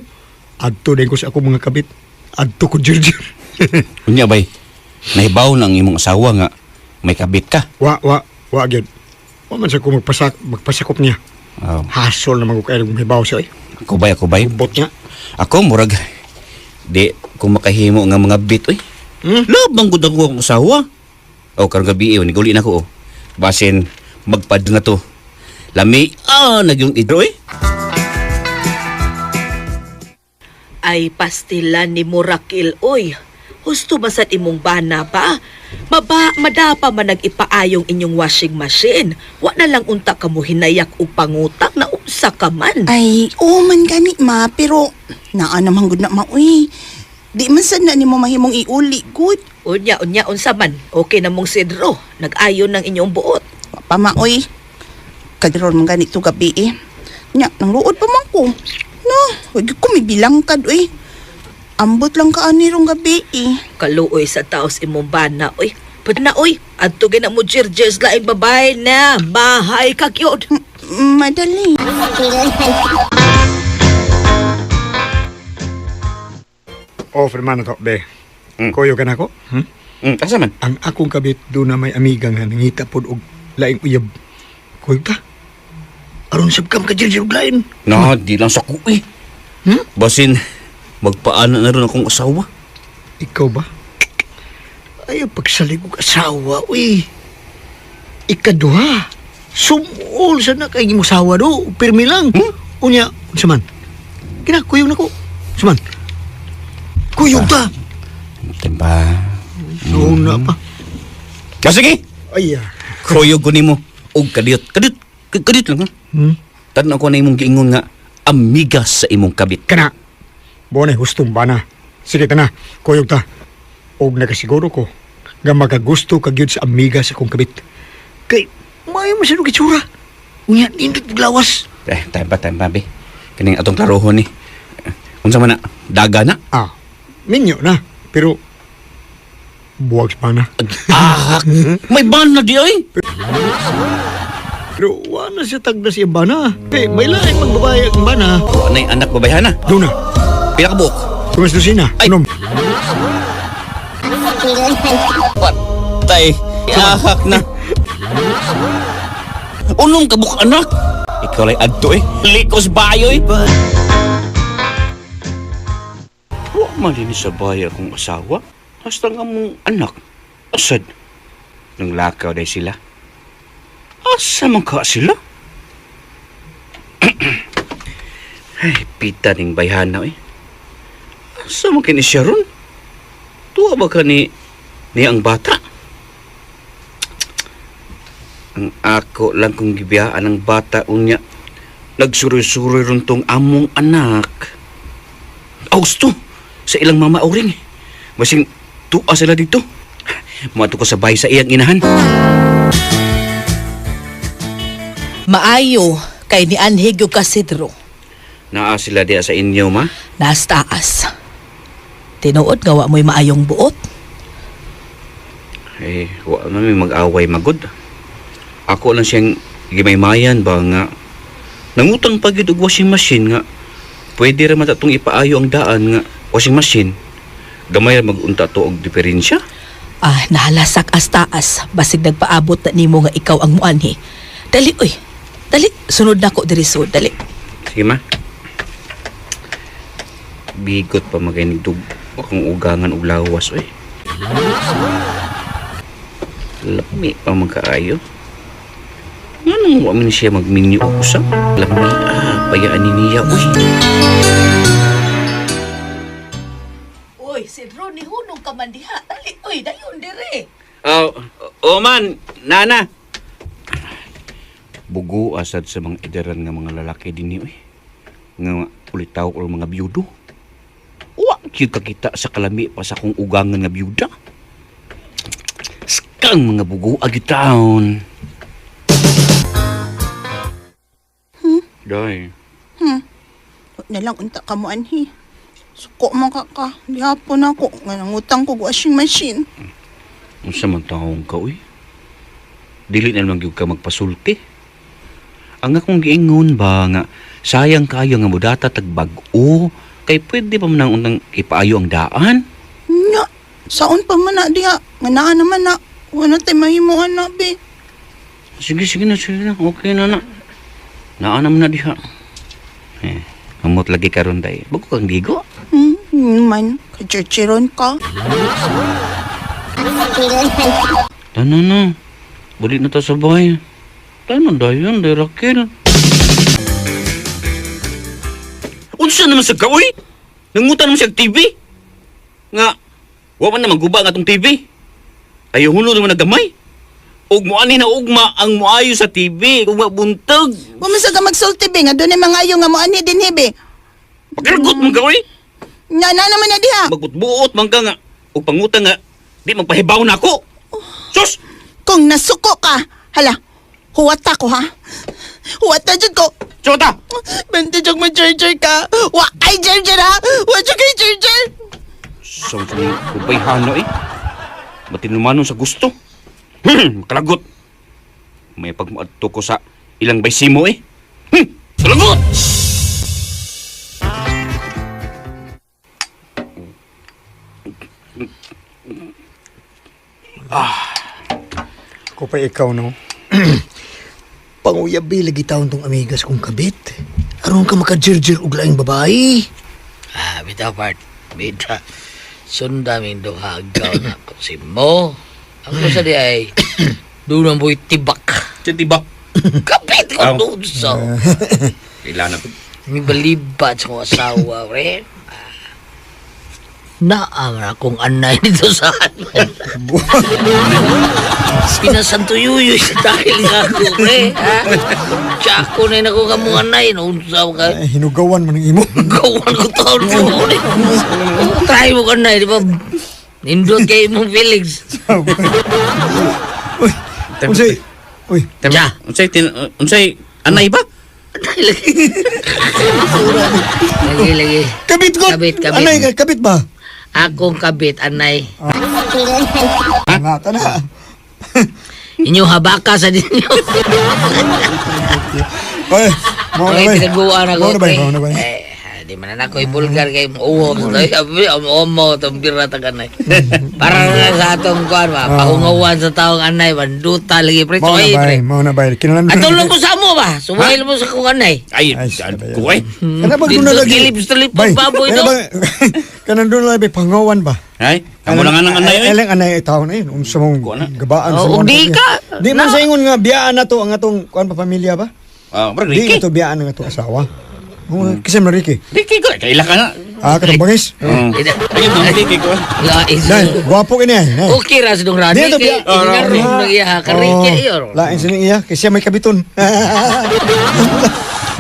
Adto na ko sa akong mga kabit. Adto ko jirjir. Unya bay, nahibaw ng imong asawa nga may kabit ka. Wa gyud. Wa man sa ko magpasakop niya. Hasol naman ko kaya mahibaw siya eh. Ako bay. Bot niya. Ako murag di ko makahimo nga mga bit oy. Labang gud ako ang asawa. O karong gabi ni guli na ko. Basin magpad na to. Lami nagyong idro eh. Ay pastilan ni Murakil, oy. Husto ba sad imong bana ba? Madapa man nag-ipaayong inyong washing machine. Wa na lang unta ka mo hinayak og pangutak na usa ka man. Ay, oo man gani ma, pero naa naman gud na ma, uy. Di man sad na nimo mahimong iuli, good. Unya, unsa man. Okay na mong Sidro. Nag-ayon ng inyong buot. Pa ma, uy. Kadron man ganito gabi eh. Nya, nang luod pa man ko. No, wag ko may bilangkad, uy. Ambot lang ka anirong gabi eh. Kaluoy sa taos imong bana, uy. Pwede na, uy. Adto gina mo jirjes laing babae na. Bahay ka kyod. Madali. Oh, Fermano to, be. Koyo ka na ko? Asa man? Ang akong kabit doon na may amiga nga nangita po og laing uyab. Koyo ta? Aron sabkam ka jirjir og lain. No, di lang sa kuwi. Basin, magpaana na rin akong asawa. Ikaw ba? Ayaw pagsalig og asawa, uy. Ikaduha. Sumol sa na kay mo asawa do. Pirmi lang. Unya, saman. Kinakuyog na ko. Saman. Kuyog ta. Tempa. Una pa. Sige. Ay, Kuyog ko nimo. Og kadiyot lang ha. Tanaw ko na imong giingon nga amigas sa imong kabit. Kana. Bonay hustong bana. Sige ta na. Kuyog ta. Og nakasiguro ko nga magagusto ka gyud sa amiga sa kong kabit. Kay may masyadong kitsura. Unya, nindot paglawas. Time pa, be. Kaning atong klarohon ni. Unsa man na, daga na? Minyo na. Pero, buwag pa na. May bana di ay. Pero, wala siya tagda siya bana. Eh, may laing magbabae ang bana. Ano yung anak babayhana? Doon na. Pila ka buok? Tumas dosina. Unom. Patay. Ahak na. Unong kabuk anak. Ikaw lay adto eh. Likos bayo eh. Wa malinis sa bahay akong asawa. Hasta nga mong anak. Asad. Nang lakaw day sila. Asa man ka sila? Ay, pita ning bayhana eh. Asa man kini siya ron? Tuwa ba ka ni ang bata? Ang ako lang kong gibiyaan ng bata unya. Nagsuroy-suroy ron tong among anak. Austo, sa ilang mama auring. Basing tuwa sila dito. Mato ko sa bahay sa iyang inahan. Maayo kay ni Anhig yung kasidro. Naa sila diya sa inyo, ma? Nas taas. Tinuod nga wa mo'y maayong buot. Eh, wa na may mag-away magod. Ako lang siyang gimaymayan ba nga nangutang pa gyud og washing machine nga pwede ra man tatong ipaayo ang daan nga washing machine. Gamay ra mag-unta to og diferensya. Nahalasak as taas. Basig nagpaabot na nimo nga ikaw ang muanhi. Dali, uy. Dali. Sunod na ko diri sud. Dali. Sige, ma. Bigot pa magainigdug akong ugangan og lawas, oy. Lami pa magkaayo. Anong wa man siya magminyo og usap? Lami, payaan ni niya, uy. Uy, si Ronnie hunong ka man diha. Dali, uy. Dayon dire. Man, nana. Bugo asad sa mga idaran nga mga lalaki din oy. Nga ulitaw o mga biyudo. Wa gyud kakita sa kalami pa sa kong ugangan nga biyuda. Skang mga bugo agitaon. Day. Na lang unta ka mo anhi. Suko man ka. Di hapon ako. Nga nangutang ko washing machine. Unsa man taong ka, uy? Dili na naman gyud ka magpasulti. Ang akong giingon ba nga sayang kayo nga mudata tagbag-o kay pwede pa man ang unang ipaayo ang daan. Nya, saon pa man na diha. Nga naa naman na. Wala tayo mahimuhan na, be. Sige na. Okay na. Naa naman na diha. Amot lagi karon day. Bago kang digo. Man, kachirchiron ka. Tano na. Balik na ta sa bahay. Tano dayon, day Raquel. Unsa naman sa kaoy? Nangutan naman siya TV? Nga, wa man naman guba nga tong TV. Ayaw hulo naman nagamay. Og moani na ugma ang moayo sa TV. Ugma buntag. Umisa ka magsulti, be. Nga doon ay mga ayaw nga mo ani din, be. Pagkaragot mong kaoy? Nga na naman na diha. Magbuot man ka nga. O pangutang nga, di magpahibaw na ako. Sus! Kung nasuko ka, hala, huwata ko ha. Huwata dyan ko. Chuta! Bente dyan mag-charger ka. Wa ay charger ha. Wa dyan kay charger. So, kubay hano eh. Matinumanon sa gusto. Makalagot. May pagmuadto ko sa ilang baysimo eh. Makalagot! Ako pa ikaw, no? Panguyabi lagi taon tong amigas kong kabit. Aron ka maka-jirjir og laing babae. Bitaw part. Bita. Sunda min duha agaw na ko si mo. Ako sa di ay doon ang boy tibak. Tibak? Kapit ko doon sa. Kailan na po? May balibat sa kong asawa, pre. Naamara akong anay dito sa atin. Pinasantuyuyo dahil nga ako, pre. Tsako na yun ako ka mong anay. Naunsaw ka. Hinugawan mo ng imo. Hinugawan ko taon mo. Try mo ka anay, di ba? Nindot kayo mong feelings. Uy, unsay? Uy, ja. Unsay, anay ba? Lagi. Kabit ko. Kabit. Anay, kabit ba? Akong kabit, anay. Nga ka na. Inyo habaka sa dinyo. Oy, mo na ba? Tinaguan ako. Mo na ba? Di man na ako ibulgar kay uwo. Omo, itong birra taganay. Para na sa atong kuhan, pahungawan sa taong anay, banduta lagi, pre. Mo na ba? Atulong ko sa mo ba? Sumail mo sa kong anay. Ay, kuway. Kana ba doon na lagi? Kilip-slip ang baboy do. Kana doon na lagi, pangawan ba? Ay, kamo lang nga ng anay. Elang anay taon na yun. Unsa mong gabaan sa mga. Di ka. Di man sa ingon nga, biyaan na to ang atong kuhan pa pamilya ba? Ricky. Di ito biyaan ng atong asawa. Kasi mo Ricky. Ricky ko, kailan ka na. Katong bangis? Ayun mo, Ricky ko. Dahil, guwapo ka niya. Okay ra sa dong rani. Kaya ingarong nag-iya ka. Ricky yun. Lain sining iya, kasi siya may kabiton.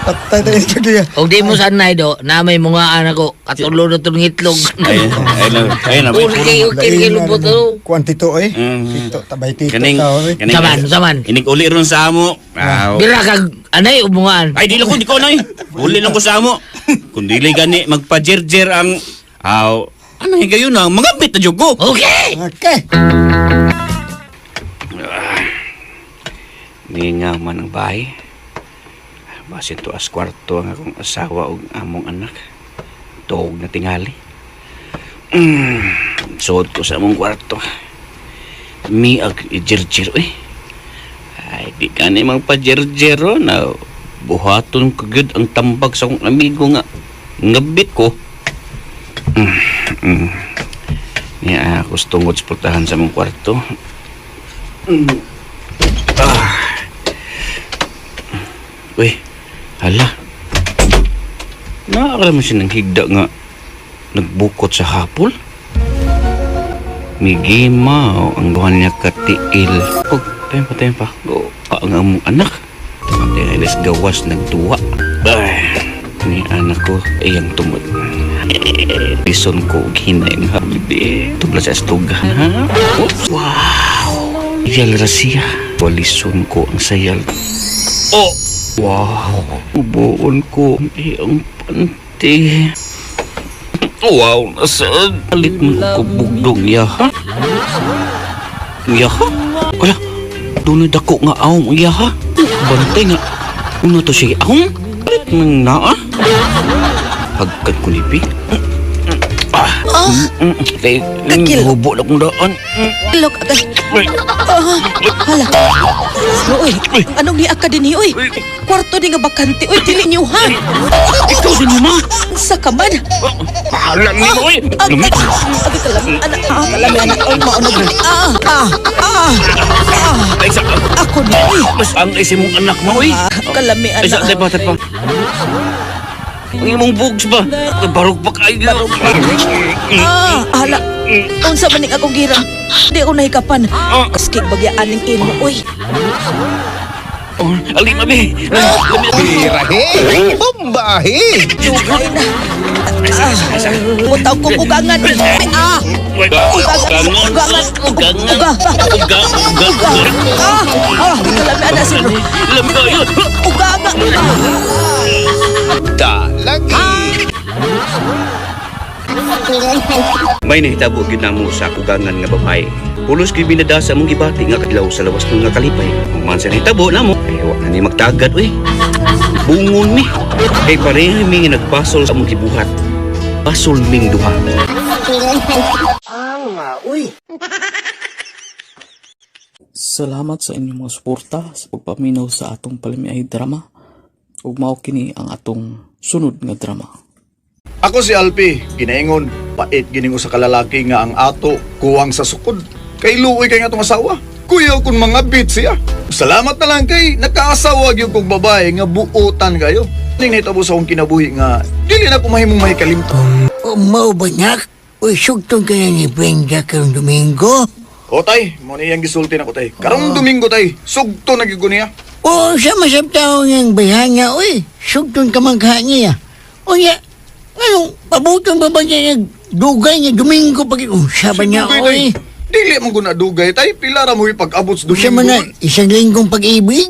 Patay tayo sa kaya. O di mo sanay do, na may mga anak ko, katulo na itong itlog. Ayun na. Okay, lubot to. Kwantito eh. Tito, tabay tito Kaning, tao eh. Saman. Inig uli ron sa amo. Bira kag, anay, umungaan. Ay, di lang ko na eh. Uli lang ko sa amo. Kung dili gani, magpa-jer-jer ang... ano yung gayon na? Mga bit na jog ko. Okay! Ningaw man ang bahay. Basin to as kwarto ang akong asawa o among anak. Tuog na tingali. Suod ko sa among kwarto. Miag i-jer-jer eh. Ay, di ka na mga pa-jer-jero na buhaton ko gud ang tambag sa akong amigo nga ngabit ko. Niya ako tungod sa putahan sa mong kwarto. Uy, hala. Naakala mo siya ng higda nga nagbukot sa hapol? Migimaw ang buwan niya katiil. Oh, tayo pa. Ang among anak. Tayo alis gawas nagduwa. Ni anak ko ay ang tumod. Lison ko hinay ng habib. Tubla sa estuga. Wow! Iyal rasiya. Lison ko ang sayal. Oh! Wow! Ubuon ko ang panty. Wow! Nasaan? Alit mo ko bugdong yaha. Yaha? Wala. Doon dako nga aong yaha. Bantay nga. Uno to siya aong? Alit nang naa? Hagkan ko nipi. Kay hubo na kong daan. Lok, agay. Hala. Uy, anong niya ka din uy? Kwarto di nga bakante, uy, dili niyo ha? Ikaw din niyo, ma? Sa kaman. Alam niyo, uy. Agay kalami, anak. Kalami, anak. Maunag. Ako ni, uy. Mas ang isin mong anak mo, uy. Kalami, anak. Isa, tayo pa. Ang imong bugs ba? Barog pa kayo. Hala. Unsa maning akong girang. Di ako nahikapan. Kaskig bagyaan ng ino, uy. Alima, be. Birahe! Bambahe! Dugay na. Butaw kong ugangan. Kalami, anak sino. Ugangan. May nahitabo gid namo sa kugangan nga babae. Pulos kay binadasa mong gibati nga kadlaw sa lawas ng nga kalipay. Kung man sa nahitabo namo, ay wa na ni magtagad uy. Bungon mi. Kay pareha mi nga nagpasol sa mong gibuhat. Pasol ming duha. Uy. Salamat sa inyong mga suporta sa pagpaminaw sa atong palimiay drama. Ug mao kini ang atong sunod nga drama. Ako si Alpi, ginaingon, pait gining usa ka lalaki nga ang ato kuwang sa sukod. Kay luoy kay nga atong asawa. Kuya kun mga bit siya. Salamat na lang kay nakaasawa gyud kog babae nga buotan kayo. Ning nahitabo sa akong kinabuhi nga dili na ko mahimong mahikalimton. Mao ba nak? Uy, sugtong ka na ni Brenda karong Domingo. O tay, mo niyang gisulti na ko tay. Karong Domingo tay, sugto na gyud ko niya. O, sa masabtaw niyang bayan niya, uy. Sugtong ka magha niya. O niya, anong pabutong ba ba niya nagdugay niya Domingo pag siya ba niya, uy? Dili man ko na dugay tay, pila ra mo pag-abot sa Domingo. Siya man na isang linggong pag-ibig.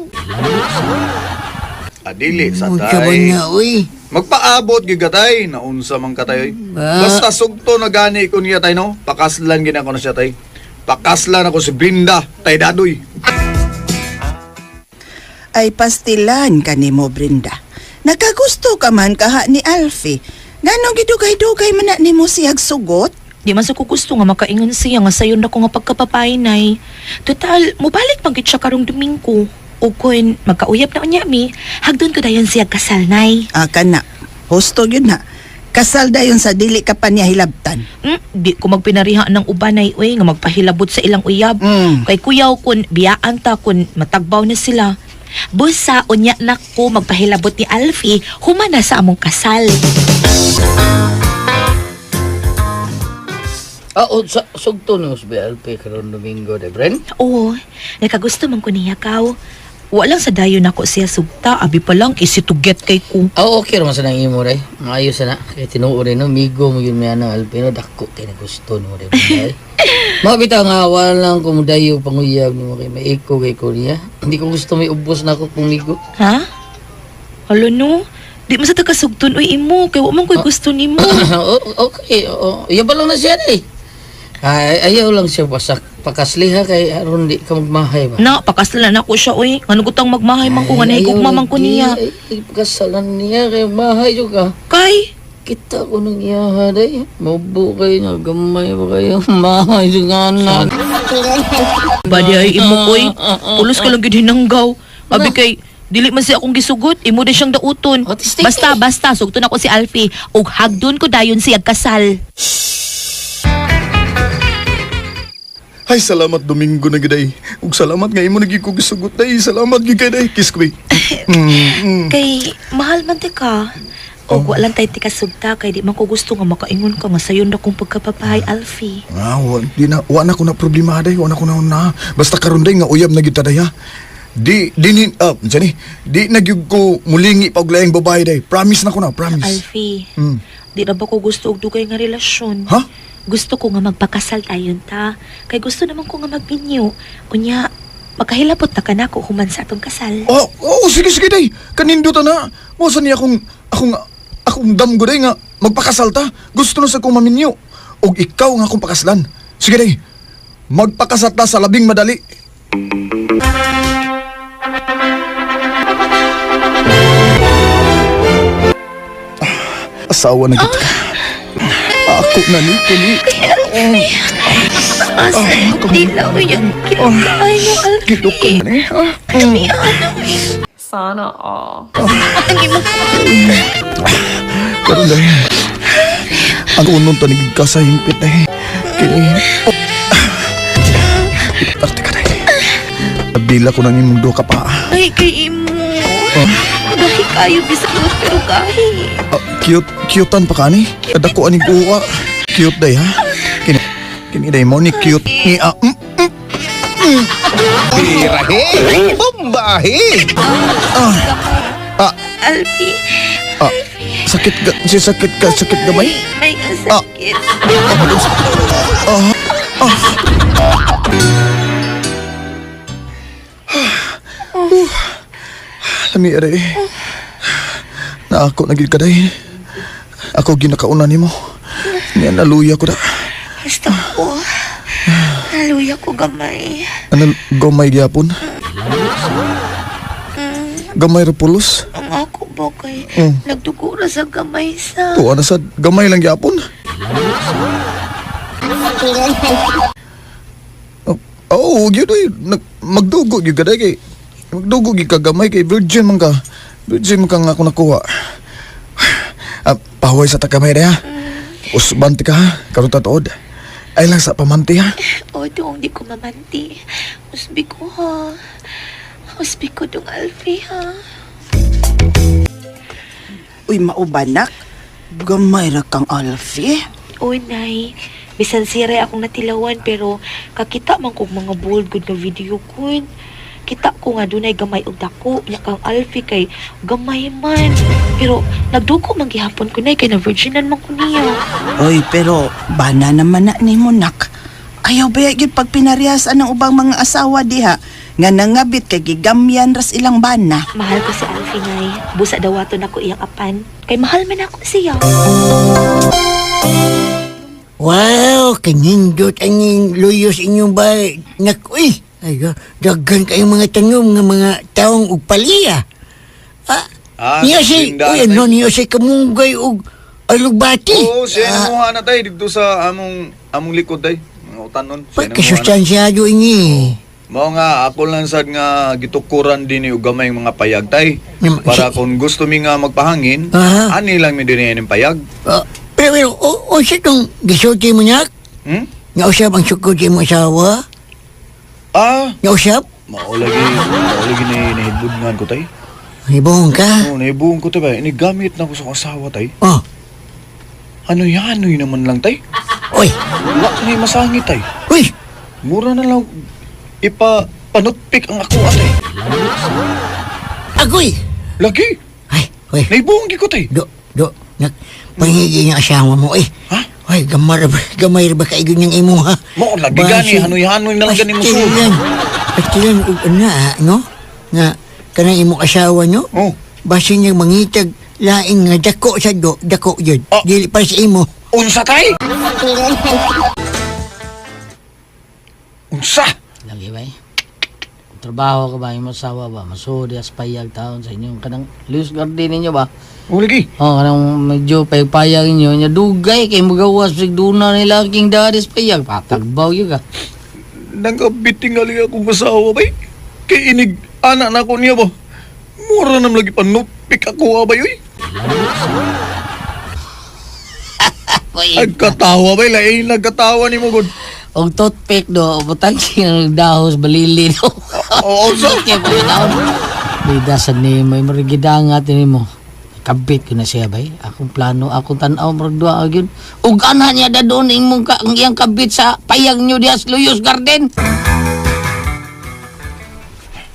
Dili sa Siya ba tay. niya, uy? Magpaabot gyud ka tay, naunsa man ka tay. Basta sugto na gani ko niya tay no. Pakaslan gina ko na siya tay. Pakaslan ako si Brinda, tay dadoy. Ay pastilan ka ni mo, Brenda. Nakagusto ka man kaha ni Alfie. Ganong gidugay-dugay man na ni mo siyag sugot? Di man sa kugusto nga makaingon siya nga sayon na ko nga pagkapapainay. Total, mubalik pagkit siya karong Domingo. O kung magkauyap na unya mi, hagdon ko dayon siya kasal, nay. Kana. Husto yun na. Kasal dayon sa dili ka pa niya hilabtan. Di ko magpinariha ng ubanay, uy, nga magpahilabot sa ilang uyab. Kay kuyaw kun biyaan ta kun matagbaw na sila. Busa, unya na ko magpahilabot ni Alfie, humana sa among kasal. Sugto no sa BLP karon Domingo de Bren? Oo, nakagusto man ko niya kaw. Walang sa dayon ako siya sugta. Abi pa lang isituget kay ko. Okay raman sa nang imo day. Maayos na. Kaya tinuo rin no. Migo mo yun may anang Alpino. Dako kaya nagusto mo rin. Mabita nga walang kumudayo panguyab ni mo kay maiko kay Korea. Hindi ko gusto may ubos na ako kung migo. Ha? Halo no? Di mo sa takasugton uy imo. Kaya wa man ko'y gusto ni mo. Okay. Iya ba lang na siya day? Ayaw lang siya pakasliha kay aron di ka magmahay ba? Na, pakasalan ako siya uy. Ano gutang magmahay man ko nga nahigugma man ko niya. Pakasalan niya kay mahay juga. Kay? Kita ko nang iyaha day. Mabu kayo na gamay ba kayo? Mahay juga na. Badi ay imo uy. Pulos ka lang gid hinanggaw. Abi kay dili man siya akong gisugot, imo din siyang dauton. Basta, sugton ako si Alfie. Og hagdon ko dayon siya kasal. Ay, salamat Domingo na giday. Ug salamat nga imo naging kong gisugot day. Salamat gid kay day. Kiss ko. Kay mahal man ti ka. Og walang tay ti kasugta kay di man ko gusto nga makaingon ka nga sayon na kong pagkapapahay Alfie. Wa na ko na problema day. Wa na ko na. Basta karon day nga uyab na gid ta day ha. Di nagyug ko mulingi pa og laing babae day. Promise na ko na, promise. Alfie, di na ba ko gusto og dugay nga relasyon? Ha? Gusto ko nga magpakasal tayon ta. Kay gusto naman ko nga magpinyo. Unya, makahilapot na ka na ko human sa atong kasal. Sige day. Kanindo ta na. Mosa niya akong damgo day nga magpakasal ta. Gusto na sa kong maminyo. Og ikaw nga akong pakaslan. Sige day. Magpakasal ta sa labing madali. Asawa na kita. Ako na ni. Asa, dilaw yung kinakain mo, Alfie. Gito ka na eh. Kami ano Sana all. Ang imo Pero dahil, ang unong tanigig ka sa himpit na eh. Kini, arte ka na eh. Nabila ko nang imong duha ka pa. Ay, kay imo. Gahi kayo bisagod pero gahi. Cute-an pa ka ni? Kadako aning uwa. Cute day ha? Kini day mo ni cute ni Birahe! Bombahe! Alfie. Sakit gamay? May sakit. Lami are. Na ako nagid ka day. Ako ginakauna nimo. Niya naluya ko da. Gusto ko. Naluya ko gamay. Ano gamay gyapon? Gamay ra pulos? Ang ako ba kay nagdugo na sa gamay sa. Tuwa na sa gamay lang gyapon. Yun ay magdugo gyud ka day kay magdugo gyud ka gamay kay virgin man ka. Virgin man ka nga ako nakuha. Pahuay sa tagamay na ha. Usbanti ka ha. Karoon tatood. Ay lang sa pamanti ha. O, doong di ko mamanti. Usbi ko ha. Usbi ko dong Alfie ha. Uy, maubanak. Gamay ra kang Alfie. Uy, nay. Bisan siray akong natilawan pero kakita man kong mga bold good na video ko. Kita ko nga dunay gamay og dako nya kang Alfie kay gamay man. Pero nagduko man gihapon ko nay kay na virginan man ko niya. Uy, pero bana naman na ni mo nak. Ayaw ba yung pag pinarihasan ng ubang mga asawa diha nga nangabit kay gigamyan ras ilang bana. Mahal ko si Alfie nay. Busa dawaton ako iyang apan. Kay mahal man ako siya. Wow, kanindot ang luyos inyong bay. Uy, ay, daghan kayong mga tanom ng mga taong ugpaliya. Niya si, niya si kamunggay ug alugbati. Oo, siya namuha na tayo dito sa among likod tayo. Mga utanon. Pagkasustansyado ini. Mao nga, ako lang sad nga gitukuran din yung gamay mga payag tay. Para kung gusto mi nga magpahangin, ani lang mi din yung payag. Pero, siya itong gisulti mo niya? Nausap ang sukod mo asawa? Nausap? Maulagi na nahibungan ko tay. Nahibungan ka? Oo, nahibungan ko tay. Inigamit na ko sa asawa tay. Ano naman lang tay? Uy! Wala ka na masangit tay. Uy! Mura na lang ipanutpik ang ako atay. Agoy! Lagi? Ay, hoy. Naibong ko tay. Pahigi niya asawa mo eh. Ha? Hoy, gamay ba kaigo niyang imo ha? Mo, lagi gani, hanoy-hanoy na lang gani mo suot. Pastilan, no? Nga, kanang imo asawa nyo? Oh. Basi niyang mangitag laing nga dako sa dako yun. Dili para sa imo. Unsa tay? Unsa? Lagi ba? Trabaho ka ba? Yung masawa ba? Masudi, aspayag taon sa inyong kanang Luz Garden ninyo ba? O lagi? Kanang medyo paypayag ninyo. Nya dugay kay magawas sigduna nila king daddy aspayag. Patagbaw yun ka. Nanggabiting nga lang akong masawa ba? Kay inig anak na ako niya ba? Mura nam lagi panupik ako ba yun? Nagkatawa ba? Lain nagkatawa ni mo god. Og toothpick do, butang siya dahos balili do. Oo, so? Kaya po yun ako. Bidasan ni may marigidangat ni mo. Kabit ko na siya bay. Akong plano, akong tanaw maragdua yun. Ug ana niya da doon imong ang iyang kabit sa payag nyo dias Luyos Garden.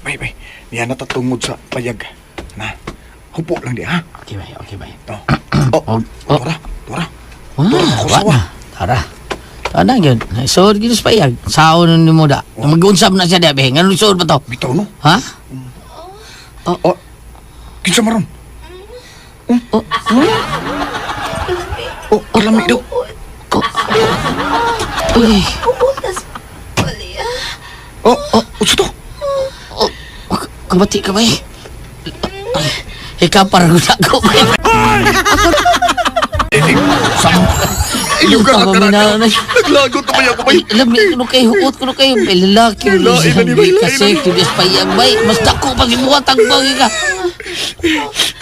Bay. Niya natatungod sa payag. Na, hupo lang di ha? Okay bay. Tora. Tara. Tara yun. Suod yun sa payag. Saon ni mo da. Mag-unsap na siya da be. Ganun suod ba to? Bitaw no? Ha? Kinsa maron? Kalami daw. Uy. Uso to? Kabati ka ba eh? Ikaw parang ako ba eh? Yung na. Naglagot na kaya ko ba? Alam mo kayo, huot ko na kayo. May lalaki. Kasi kibis payag ba eh? Mas dako pag imuha tagbang ka.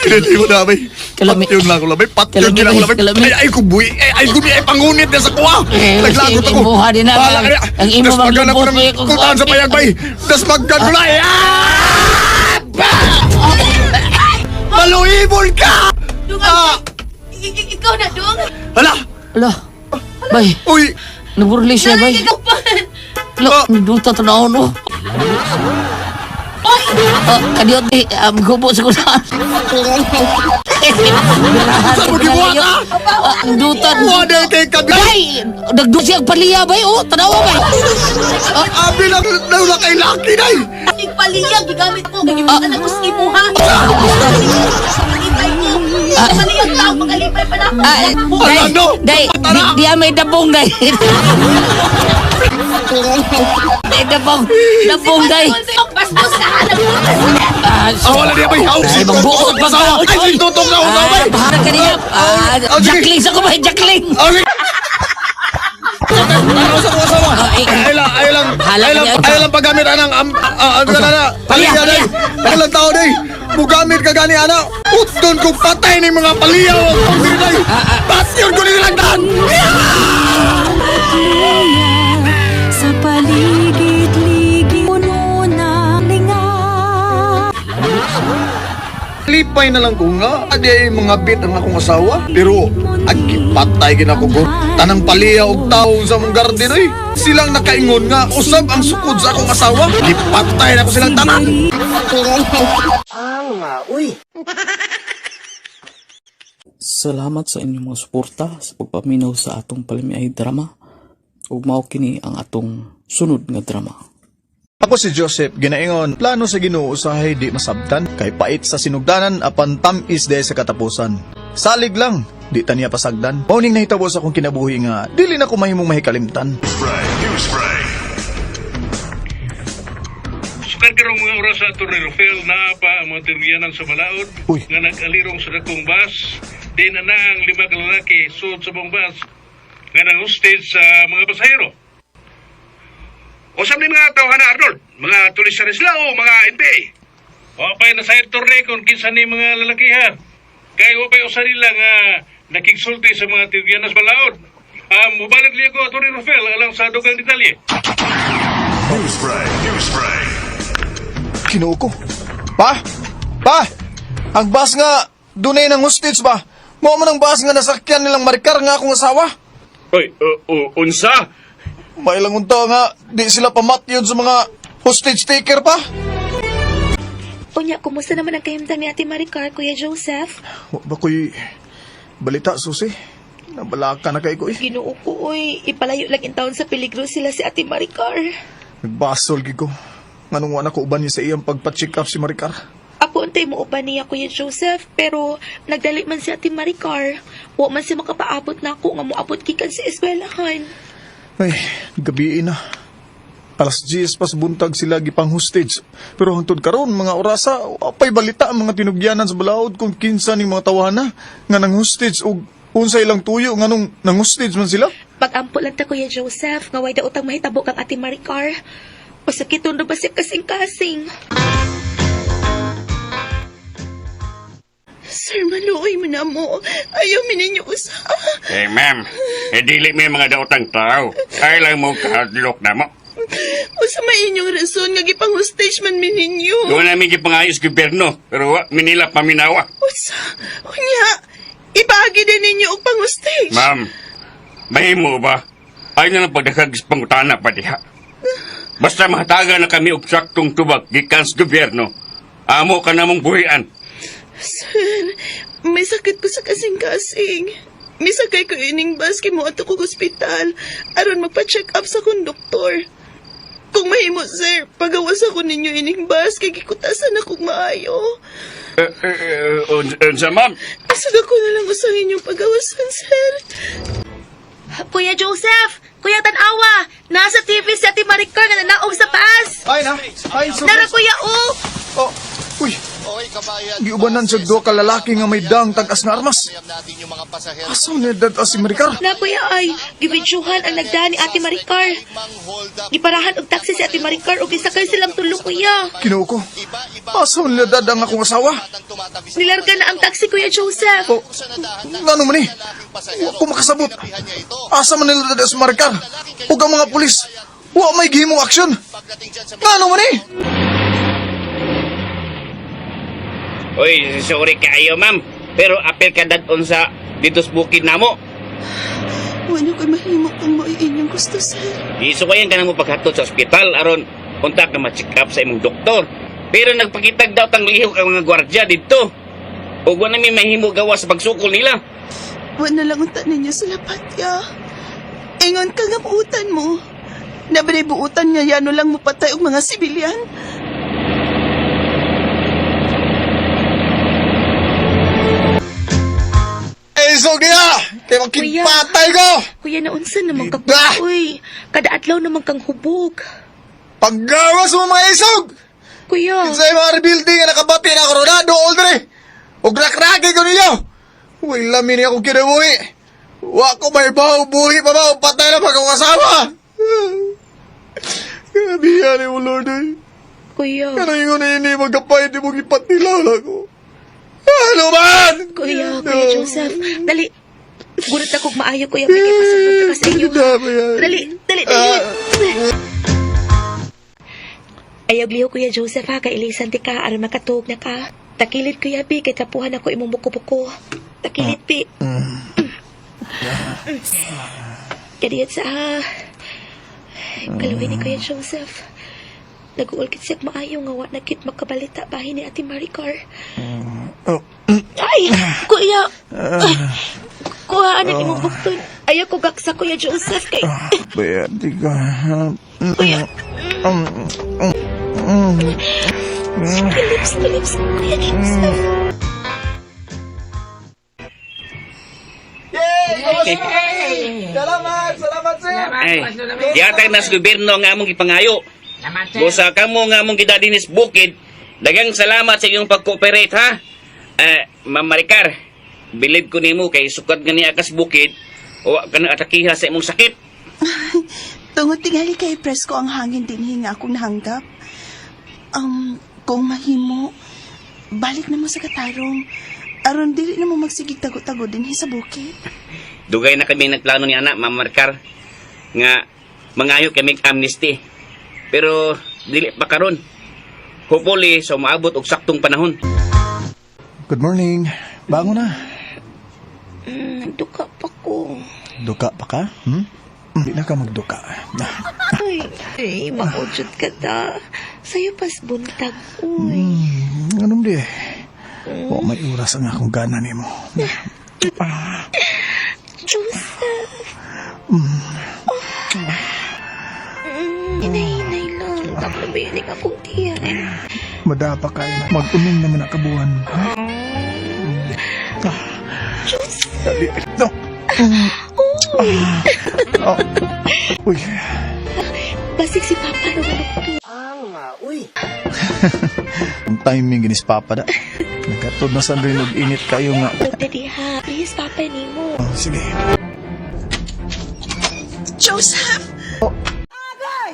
Kinatay mo na, bay. Patyon lang ako lang, bay. Patyon lang ako lang, bay. Ay, kubuhi. Ay, gumi. Ay, pangunit na sa kuha. Naglagot ako. Imuha din na. Ang imo maglubot mo yung kutaan sa payag, bay. Das magkan ko na. Maluibol ka! Ikaw na, Dong. Hala! Bay. Uy! Naburli siya, bay. Lo, naduta to na ako, no? Kadiot ni, gubo sa kulaan. Saan mo gibuha ka? Ang dutan. Wala kay kabi. Bay! Nagduot siya ang paliya, bay. Tanawa, bay. Abi lang kay laki, day. Ating paliyag, gigamit mo. Nagimata na ko sa imuha. Paliyag tao, magalipay pa na. Day, di may dabong, day. Day, dabong, day. Bastos ka, Wala niya bay. Ay, magbuot pa sa ako. Ay, tutong na ako, bay. Baharap ka niya. Jackling sa ko ba, Jackling? Ano sa kuha sama? Ay lang paggamit anang paliya day. Ay lang tao day. Mugamit ka gani ana. Utton ko patay ni mga paliyaw. Pasyon ko nilang daan. sa paligid-ligid puno ng linga. Lipay na lang ko nga. Adi ay mga bit ang akong asawa. Pero agipatay gina ko ko. Tanang paliya og tao sa mong garden oy. Silang nakaingon nga usab ang sukod sa akong asawa. Gipatay na ko silang tanan. Salamat sa inyong mga suporta sa pagpaminaw sa atong palimiay drama. Ug mao kini ang atong sunod nga drama. Ako si Joseph, ginaingon, plano sa Ginoo usahay di masabtan, kay pait sa sinugdanan apan tamis de sa katapusan. Salig lang, di taniya pasagdan. Mauning nahitabo sa akong kinabuhi nga, dili na ko mahimong mahikalimtan. Sukan karong mga oras sa Atty. Rafael na pa ang mga tirgiyanan sa Balaod nga nag-alirong sa dakong bus, din na ang 5 ka lalaki sud sa buong bus nga nang-hostage sa mga pasahero. O sa mga tawhan na Arnold, mga tulisan sila o mga NBA. Wapay na sa turne kung kinsa ni mga lalakihan. Kaya wapay usa nila nga nakigsulti sa mga tirgiyanan sa Balaod. Mubalik liya ko Atty. Rafael alang sa dugang detalye. News Spray. Ginoo ko. Pa! Ang bus nga, dunay ng hostage ba? Mo man ang bus nga nasakyan nilang marikar nga akong asawa. Oy, unsa? May lang unta nga, di sila pamatyod sa mga hostage taker pa. Unya, kumusta naman ang kahimtang ni Ate Maricar, Kuya Joseph? Wa ba ko'y balita, Susi? Nabalaka na kay ko eh. Ginoo ko, oy. Ipalayo lang in taon sa peligro sila si Ate Maricar. Nagbasol gigo. Nganong wala ko uban niya sa iyang pagpa-check up si Maricar. Apo, untay mo uban niya, Kuya Joseph, pero nagdali man si Ate Maricar. Wa man siya makapaabot na ako nga moabot gikan sa eskwelahan. Ay, gabi na. Alas 10 pas buntag sila gipang hostage. Pero hangtod karon mga orasa, apay balita ang mga tinugyanan sa balaod kung kinsa ni mga tawana nga nang hostage o unsay ilang tuyo nganong nang hostage man sila. Pag-ampo lang ta, Kuya Joseph, nga way daw utang mahitabo kang Ate Maricar. Pasakiton na ba siya kasing-kasing? Sir, maluoy mo na mo. Ayaw mininyo usa. Eh, ma'am, dili may mga daotang tao. Kailang mo kahadlok na mo. Usa may inyong rason nga gipang hostage man mininyo. Doon namin gipangayos gobyerno, pero wa minila paminawa. Usa, unya, ibagi din ninyo og pang hostage. Ma'am, mahimo ba? Ay na lang pagdakag sa pangutana pa diha. Basta mahataga na kami og saktong tubag gikan sa gobyerno. Amo ka namong buhian. Sir, may sakit ko sa kasing-kasing. Misakay ko ining bus kay mo ato ko ospital aron magpa-check up sa konduktor. Kung mahimo, sir, pagawas ako ninyo ining bus kay gikutasan akong maayo. Unsa, ma'am? Asad ako na lang usang inyong pagawasan, sir. Kuya Joseph! Kuya Tanawa! Nasa TV si Ate Maricar nga nanaog sa paas! Ay na! Ay, Nara, Kuya, oh! Oh, uy! Giubanan sa duha ka lalaki nga may dang tagas nga armas. Asa ni dad si Maricar? Na, Kuya, ay, gibidyuhan ang nagdaan ni Ate Maricar. Giparahan og taxi si Ate Maricar o gisakay silang tulong, Kuya. Kinuha ko. Asa ni dad ang akong asawa? Nilarga na ang taxi, Kuya Joseph. Oh, ngano man ni? Wa ko makasabot. Asa man nila dad si Maricar? Ug ang mga pulis. Wa may gihimong aksyon. Ngano man ni? Uy, sorry kaayo, ma'am. Pero apel ka dadon sa dito sa bukid namo. Wala ko'y mahimo kung mo inyong gusto, sir. Isukayan ka na mo paghatod sa ospital aron punta ka ma-check up sa imong doktor. Pero nagpakitag daw tang lihok ang mga gwardya dito. O wala may mahimo gawa sa pagsukol nila. Wala lang unta ninyo sa lapatya. Ingon ka nga buutan mo. Nabalay buutan niya yano lang mapatay og mga sibilyan. Isog niya! Kaya makipatay ko! Kuya, naunsan naman kang uy. Kada adlaw naman kang hubog. Paggawas mo mga isog! Kuya. Sa mga rebuilding nga nakabati na koronado, oldre! Huwag nakraki ko ninyo! Uy, lamin niya akong kinabuhi! Wa ko may baho buhi pa ba? Patay na pagkakasawa! Kanabihan ni mo, Lord, eh. Kuya. Kanang yun na hindi magkapay, di mo ipatilala ko. Ano man? Kuya Joseph, dali. Gulat akong maayo, Kuya. May kipasabot ka sa iyo. Dali. Ayaw liho, Kuya Joseph, ha. Kailisan ti ka, aram makatuog na ka. Takilid, Kuya Bi, kay tapuhan ako imong buko-buko. Takilid, Bi. Kadiyat sa, kaluhin ni Kuya Joseph. Nag-uulkit siya maayo nga wak nagkit makabalita bahin ni Ate Maricar. Ay! Kuya! Kuhaan na imong bukton. Ayaw ko gaksa, Kuya Joseph, kay... Kuya, di ka... Kuya! Lips, Kuya Joseph. Salamat, sir! Ay, yatag na sa gobyerno nga among ipangayo. Busa ka mo nga among gidadinis bukid. Dagang salamat sa iyong pag-cooperate, ha? Ma'am Maricar, bilib ko nimo kay sukad nga niya kas bukid o ka na atakiha sa imong sakit. Tungod tingali kay press ko ang hangin din hinga akong nahanggap. Kung mahimo, balik na mo sa katarong. Aron dili na mo magsigig tago-tago din sa bukid. Dugay na kami nagplano ni anak, Ma'am Maricar, nga mangayo kami amnesty. Pero dili pa karon. Hopefully so maabot og saktong panahon. Good morning. Bango na. Duka pa ko. Duka pa ka? Hindi na ka magduka. Ay, maudjud ka ta. Sa'yo pas buntag, uy. Anong di? O may oras ang akong gana nimo. Joseph. Hinay-hinay lang. Taklabinig akong tiyan. Madapa kayo na. Mag-uning naman ang kabuhan. Joseph. Dali. No. Uy. Basig si Papa na malukto. Ang timing ginis Papa da. Nagkatod na saan rin init kayo nga. Daddy ha. Please, Papa ni mo. Oh, sige. Joseph!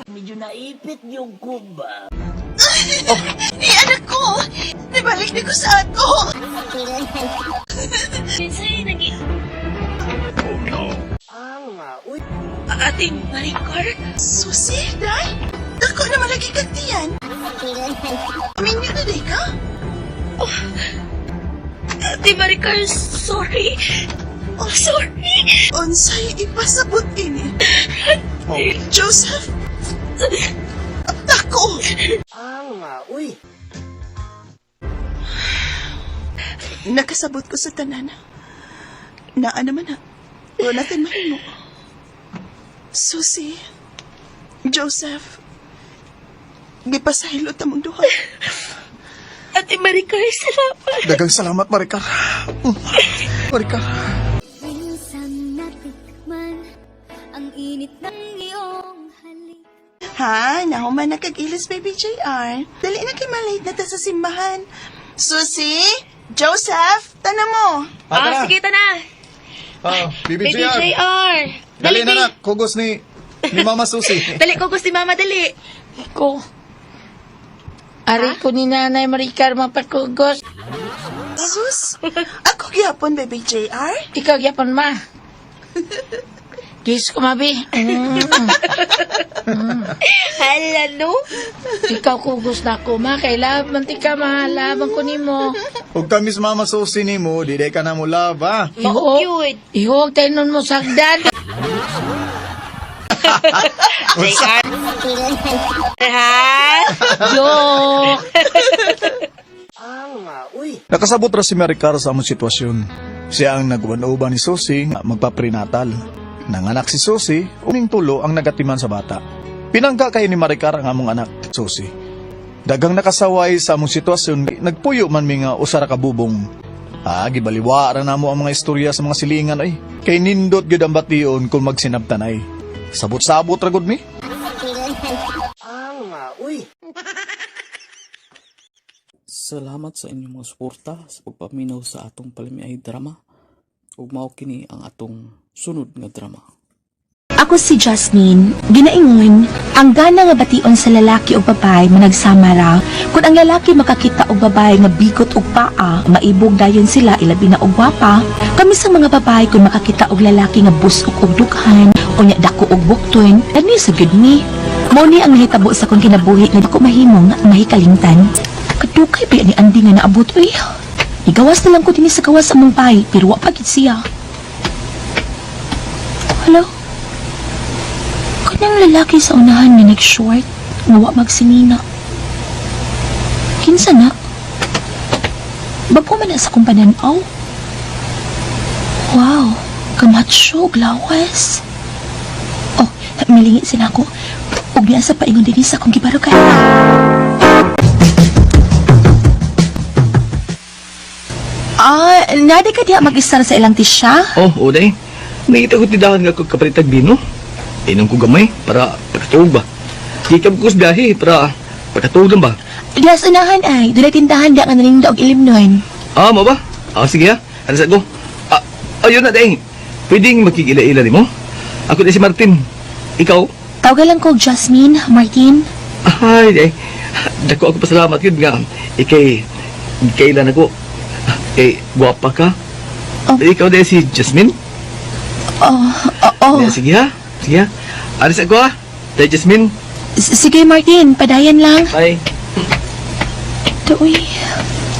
Medyo naipit yung kuba. Anak ko! Nabalik na ko sa ato! Kinsay nagi... Ating Maricar? Susi, Day? Ako na malagi kagtiyan. Minyo na, Day ka? Oh, Ate Maricar, sorry. Oh, sorry. Unsay ipasabot ini. Joseph! Ako! Nakasabot ko sa tanan. Naa naman na. Wala natin mahimo. Susi, Joseph, gipasahilot among duha. Ate Maricar, salamat. Dagang salamat, Maricar. Maricar. Minsan natikman ang init ng iyong halik. Ha? Nahuman na kag-ilis, Baby JR. Dali na kay malate na ta sa simbahan. Susi? Joseph? Tana mo. Sige, tana. Baby Baby JR. JR. Dali na na. Kugos ni Mama Susi. Dali ko gusto ni Mama, dali. Ko. Ari ko ni Nanay Maricar mapakugos. Sus? Ako gyapon, Baby JR? Ikaw gyapon ma. Kiss ko mabi. Hala, no? Ikaw kugos na ko ma. Kailan mantika mahalabang ko nimo. Huwag kami sa Mama Susi ni mo, di ka na mo lava. Ihog. Ihog tayo nun mo sagdan. JR. Ha? Joke. Nakasabot ra si Maricar sa among sitwasyon. Siya ang nagwan-uban ni Susi nga magpaprenatal. Nanganak si Susi, uning tulo ang nagatiman sa bata. Pinangga kay ni Maricar ang among anak, Susi. Dagang nakasaway sa among sitwasyon, nagpuyo man mi nga usara ka bubong. Gibaliwa ra namo ang mga istorya sa mga silingan ay. Kay nindot gyud ang bation kung magsinabtanay. Sabot-sabot ra gud mi. Salamat sa inyong mga suporta sa pagpaminaw sa atong palimiay drama. Ug mao kini ang atong sunod nga drama. Ako si Jasmine. Ginaingon, ang gana nga bation sa lalaki o babae managsama raw. Kung ang lalaki makakita og babae nga bigot og paa, maibog dayon sila ilabi na og gwapa. Kami sa mga babae kung makakita og lalaki nga busok og dughan o nya dako og bukton, ani sa gud mi. Mao ni ang nahitabo sa kong kinabuhi nga dako mahimo nga mahikalingtan. Kadugay ba ni Andy nga naabot uy? Igawas na lang ko din sa gawas among bahay, pero wa pa gid siya. Hello? Kanyang lalaki sa unahan na nag-short, nga wa magsinina. Kinsa na? Bago man na sa kumpananaw? Wow, kamatsyo, glawas. Oh, milingi sila ako. Huwag niya sa paingon din sa akong gibarugan. Nadi ka diya mag-isar sa ilang tisya? Oh, uday. Nakita ko tindahan nga ko kapalitag bino. Inom ko gamay para pagkatuog ba. Di ka bukos gahi para pagkatuog lang ba. Diya sa unahan ay, doon tindahan diya nga naning daog ilim nun. Mo ba? Sige ha. Ano sa ko? Ayun na day. Pwedeng makikila-ila ni mo. Ako na si Martin. Ikaw? Tawagan lang ko Jasmine, Martin. Ay, day. Dako ako pasalamat yun nga. Kailan ako. Guwapa ka. Ikaw din si Jasmine? Oo. Sige ha. Sige ha. Alis ako ha. Day Jasmine. Sige Martin, padayan lang. Bye. Ito uy.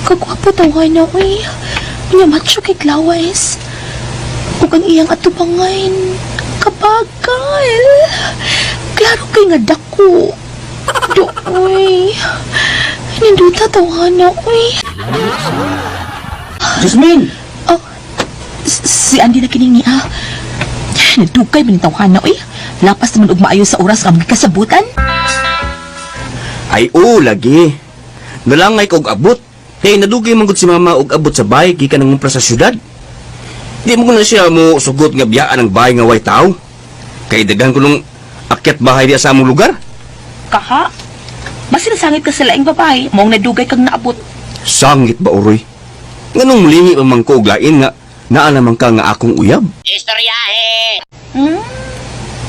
Kagwapo tawahan na uy. Unya macho kay Glawes. Ug ang iyang atubangan. Kabagal. Klaro kay nga dako. Do uy. Duta tawhana, uy. Jasmine! Oh, si Andy na kining niya. Nadugay man yung tawhana, uy. Lapas naman og maayo sa oras ang kasabutan. Ay lagi. Nalangay ko og abot. Kay nadugay man gud si mama og abot sa bahay gikan nang mumpra sa syudad. Di mo na siya mo sugot nga biyaan ang bahay nga way tao. Kay daghan ko nung akyat bahay diya sa among lugar. Kaha? Basta nasangit ka sa laing babae, maong nadugay kang naabot. Sangit ba uroy? Nganong mulingi pa man ko og lain nga naa naman ka nga akong uyab.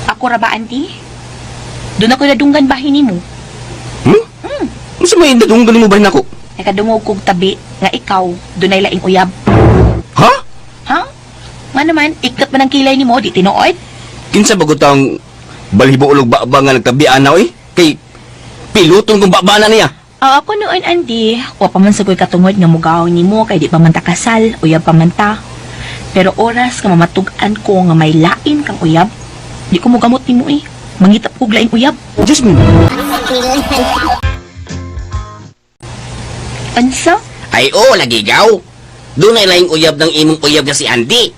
Ako ra ba, Auntie? Doon ako nadunggan bahin ni mo. Unsa may nadunggan mo ba nako? Nakadungog kog tabi nga ikaw, doon ay laing uyab. Ha? Ha? Nga naman, ikat man ang kilay ni mo, di tinuod? Kinsa ba gutang balhibo ulog ba nga nagtabian na oy? Kay piluton kung ba na niya. Ako noon, Andy, wa pa man sa ko'y katungod nga mugaw ni mo, kay di pa man ta kasal, uyab pa man ta. Pero oras ka mamatugan ko nga may lain kang uyab, di ko mugamot ni mo mangitap kog laing uyab. Jasmine! Ansa? Ay lagi gaw. Doon ay laing uyab ng imong uyab nga si Andy.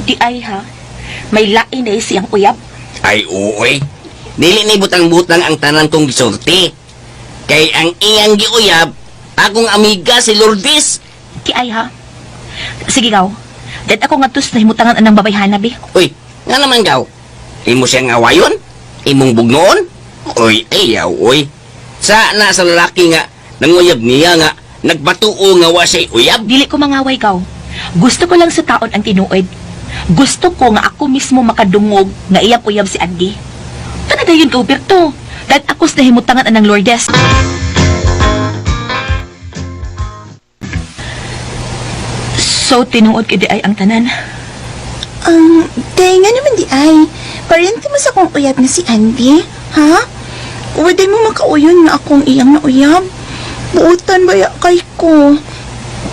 Di ay ha, may lain na siyang uyab. Ay uy. Dili ni butang-butang ang tanan kong gisulti. Kay ang iyang giuyab, akong amiga si Lourdes. Di ay ha. Sige gaw, dahil ako nga tus na himutangan anang babay hanabi. Uy, nga naman gaw. Imo siyang awayon? Imong bugnoon? Uy, ayaw, uy. Sa sa lalaki nga, nanguyab niya nga, nagbatuo nga wa siya'y uyab. Dili ko mangaway gaw. Gusto ko lang sa taon ang tinuod. Gusto ko nga ako mismo makadungog nga iyang uyab si Andy. Tanada yun ka, Uberto. Dahil ako sa himutangan anang Lourdes. So, tinuod ka di ay ang tanan. Day nga naman di ay. Parente mo sa kong uyab na si Andy, ha? Waday mo makauyon na akong iyang nauyab. Buutan ba kay ko?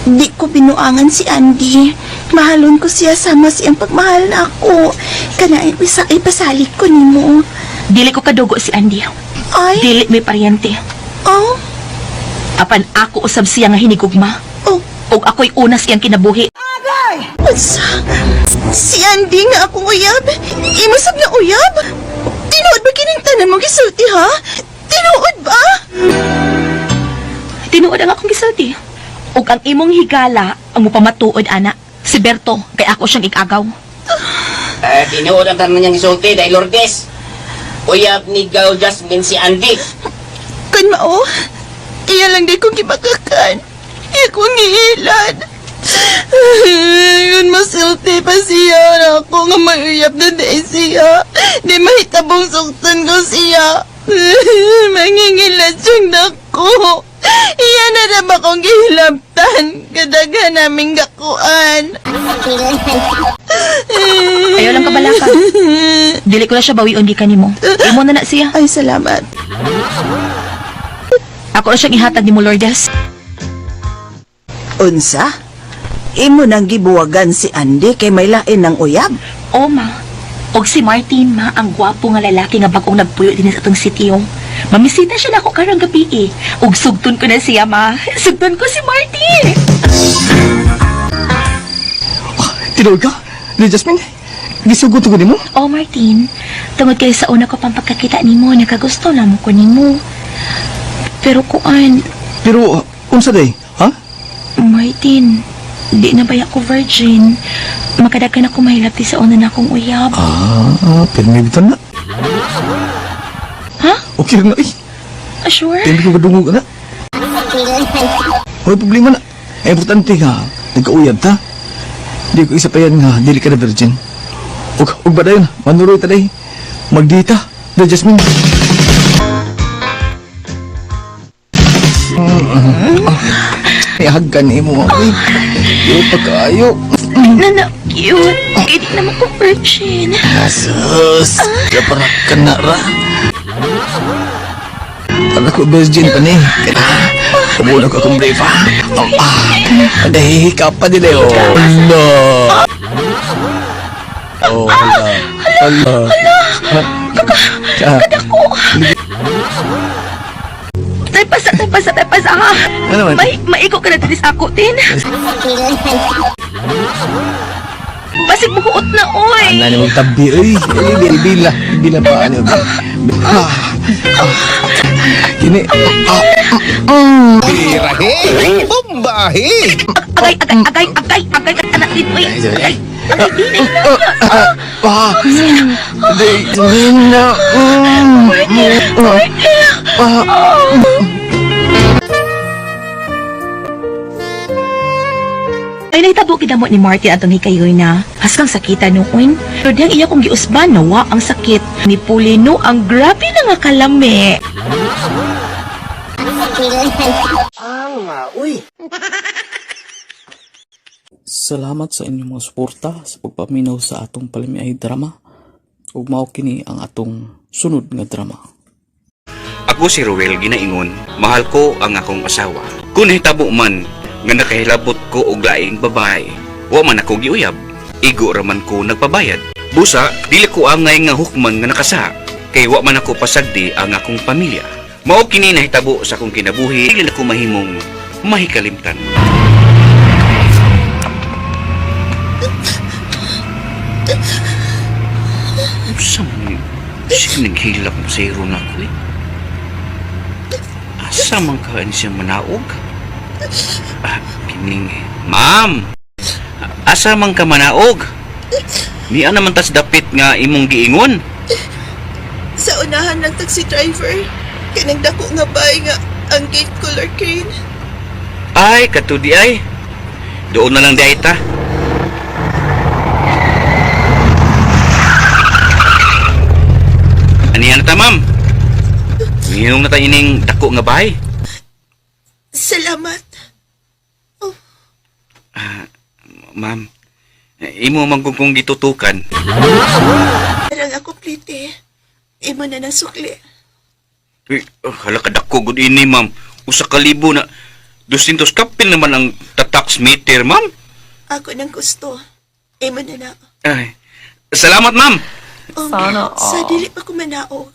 Di ko binuangan si Andy. Mahalon ko siya sama siyang pagmahal na ako. Kanain ipasalig ko ni mo. Dili ko kadugo si Andy. Ay? Dili may paryente. Oh? Apan ako usab siya nga hinigugma. Oh? Og ako'y unas iyang kinabuhi. Si Andy nga akong uyab? Imusab na uyab? Tinuod ba kining tanan mo gisulti, ha? Tinuod ba? Tinuod ang akong gisulti. Og ang imong higala ang mupamatuod, ana. Si Berto, kay ako siyang ikagaw. Tinuod ang tanan niyang gisulti dahil Lourdes. Uyab ni gaw Jasmine si Andy. Kan mao, iya lang di kong gibagakan. Iya kong giilan. Yun masulti pa siya na ako nga mayuyab na di siya. Di mahitabong suktan ko siya. Mangingilan siyang dako. Iya na naman akong gihilaptan. Kadaghan naming gakuan. Ayaw lang kabalaka. Dili ko na siya bawion di kanimo. Imo na siya. Ay, salamat. Ako na siyang ihatag ni mo, Lourdes. Unsa? Imo nang gibuwagan si Andy kay may lain ng uyab? O, ma. Og si Martin, ma, ang gwapo nga lalaki nga bagong nagpuyo din sa atong sityo. Mamisita siya na ako karang gabi Og sugton ko na siya, ma. Sugton ko si Martin. Tinuod ka? Ni Jasmine? Gisugot ko ni mo? Oh, Martin. Tungod kayo sa una ko pang pagkakita ni mo, nakagusto na mo ko ni mo. Pero kuan... Pero, unsa day? Ha? Martin, di na ba ako virgin? Makadagan ako mahilapti sa una na akong uyab. Pero may bitan na. Ha? Okay na eh. Sure? Hindi ko kadungog na. May problema na. Ay, importante nga, nagkauyab ta. Di ko isa pa yan nga, dili ka na virgin. Ug ba dayon, manuroy taday. Magdita, na Jasmine. Ihagkan mo ako eh. Yung pagkaayo. Nana, cute. Hindi naman ko virgin. Asus, kaparak ka na ra. Pag ako virgin pa ni. Kumuna ko akong brave ha. Aday, kapa nila yun. Hala. Oh, hala. Hala. Kadako. pasa ha. Ano man? Maiko ka na dito sa ako, tin. Basig buhuot na, oy. Ano na mong tabi, ay. Bila pa, ano ba? Kini, Birahe! Bombahe! Agay ka anak dito, oy. Agay. Ay, naitabo kita mo ni Martin atong hikayoy na. Haskang sakita noon. Pero diyang iya kong giusban, nawa ang sakit. Ni Pulino, ang grabe na nga kalami. Salamat sa inyong mga suporta sa pagpaminaw sa atong palimiay drama. Ug mao kini ang atong sunod nga drama. Ako si Ruel ginaingon, mahal ko ang akong asawa. Kung nahitabo man nga nakahilabot ko og laing babae, wa man ako giuyab. Igo raman ko nagpabayad. Busa, dili ko angay nga hukman nga nakasa. Kay wa man ako pasagdi ang akong pamilya. Mao kini nahitabo sa akong kinabuhi, dili na ko mahimong mahikalimtan. Sige naghilap mo sa iro na ko eh. Asa man ka siya manaog? Kining, ma'am! Asa man ka manaog? Niya naman tas dapit nga imong giingon. Sa unahan ng taxi driver, kinagdako nga bay nga ang gate color crane. Ay, katudi ay. Doon na lang di ay ta. Anihan na ta, ma'am. Minum na tayo ining dako nga bahay. Salamat. Ma'am, imo manggugong gitutukan. Parang ako plite. Imo na ng sukli. Hala ka dako gud ini, ma'am. Usa ka libo na 200 kapil naman ang tax meter, ma'am. Ako nang gusto. Imo na na. Ay, salamat, ma'am. Sana Sa dili pa ko manaog.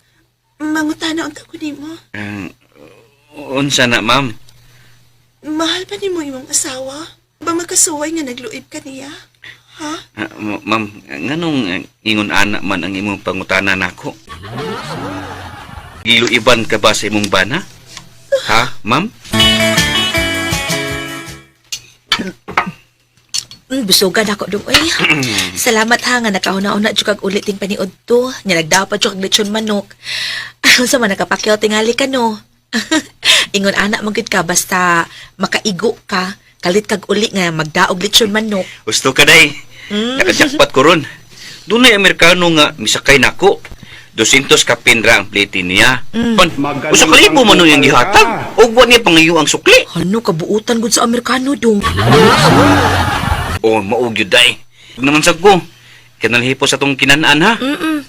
Mangutana ang tako nimo. Unsa na, ma'am? Mahal pa nimo imong asawa? Ba makasuway nga nagluib ka niya? Ha? Ma'am, nganong ingon ana man ang imong pangutana nako? Giluiban ka ba sa imong bana? Ha, ma'am? Busugan ako doon, ay. Salamat ha nga nakahuna-una jud kag ulit ting paniud to. Nya nagdapat jud kag lechon manok. Sa man nakapakyaw tingali ka no. Ingon anak man gud ka basta makaigo ka, kalit kag uli nga magdaog lechon manok. Gusto ka day. Nakajakpat ko ron. Dunay Amerikano nga misakay nako. 200 kapindra ang plate niya. Usa ka libo man yung gihatag. Og wa niya pangayo ang sukli. Ano kabuutan gud sa Amerikano dong? Oh, maog yun, day. Huwag naman sag ko. Kinalhipo sa tong kinanaan, ha?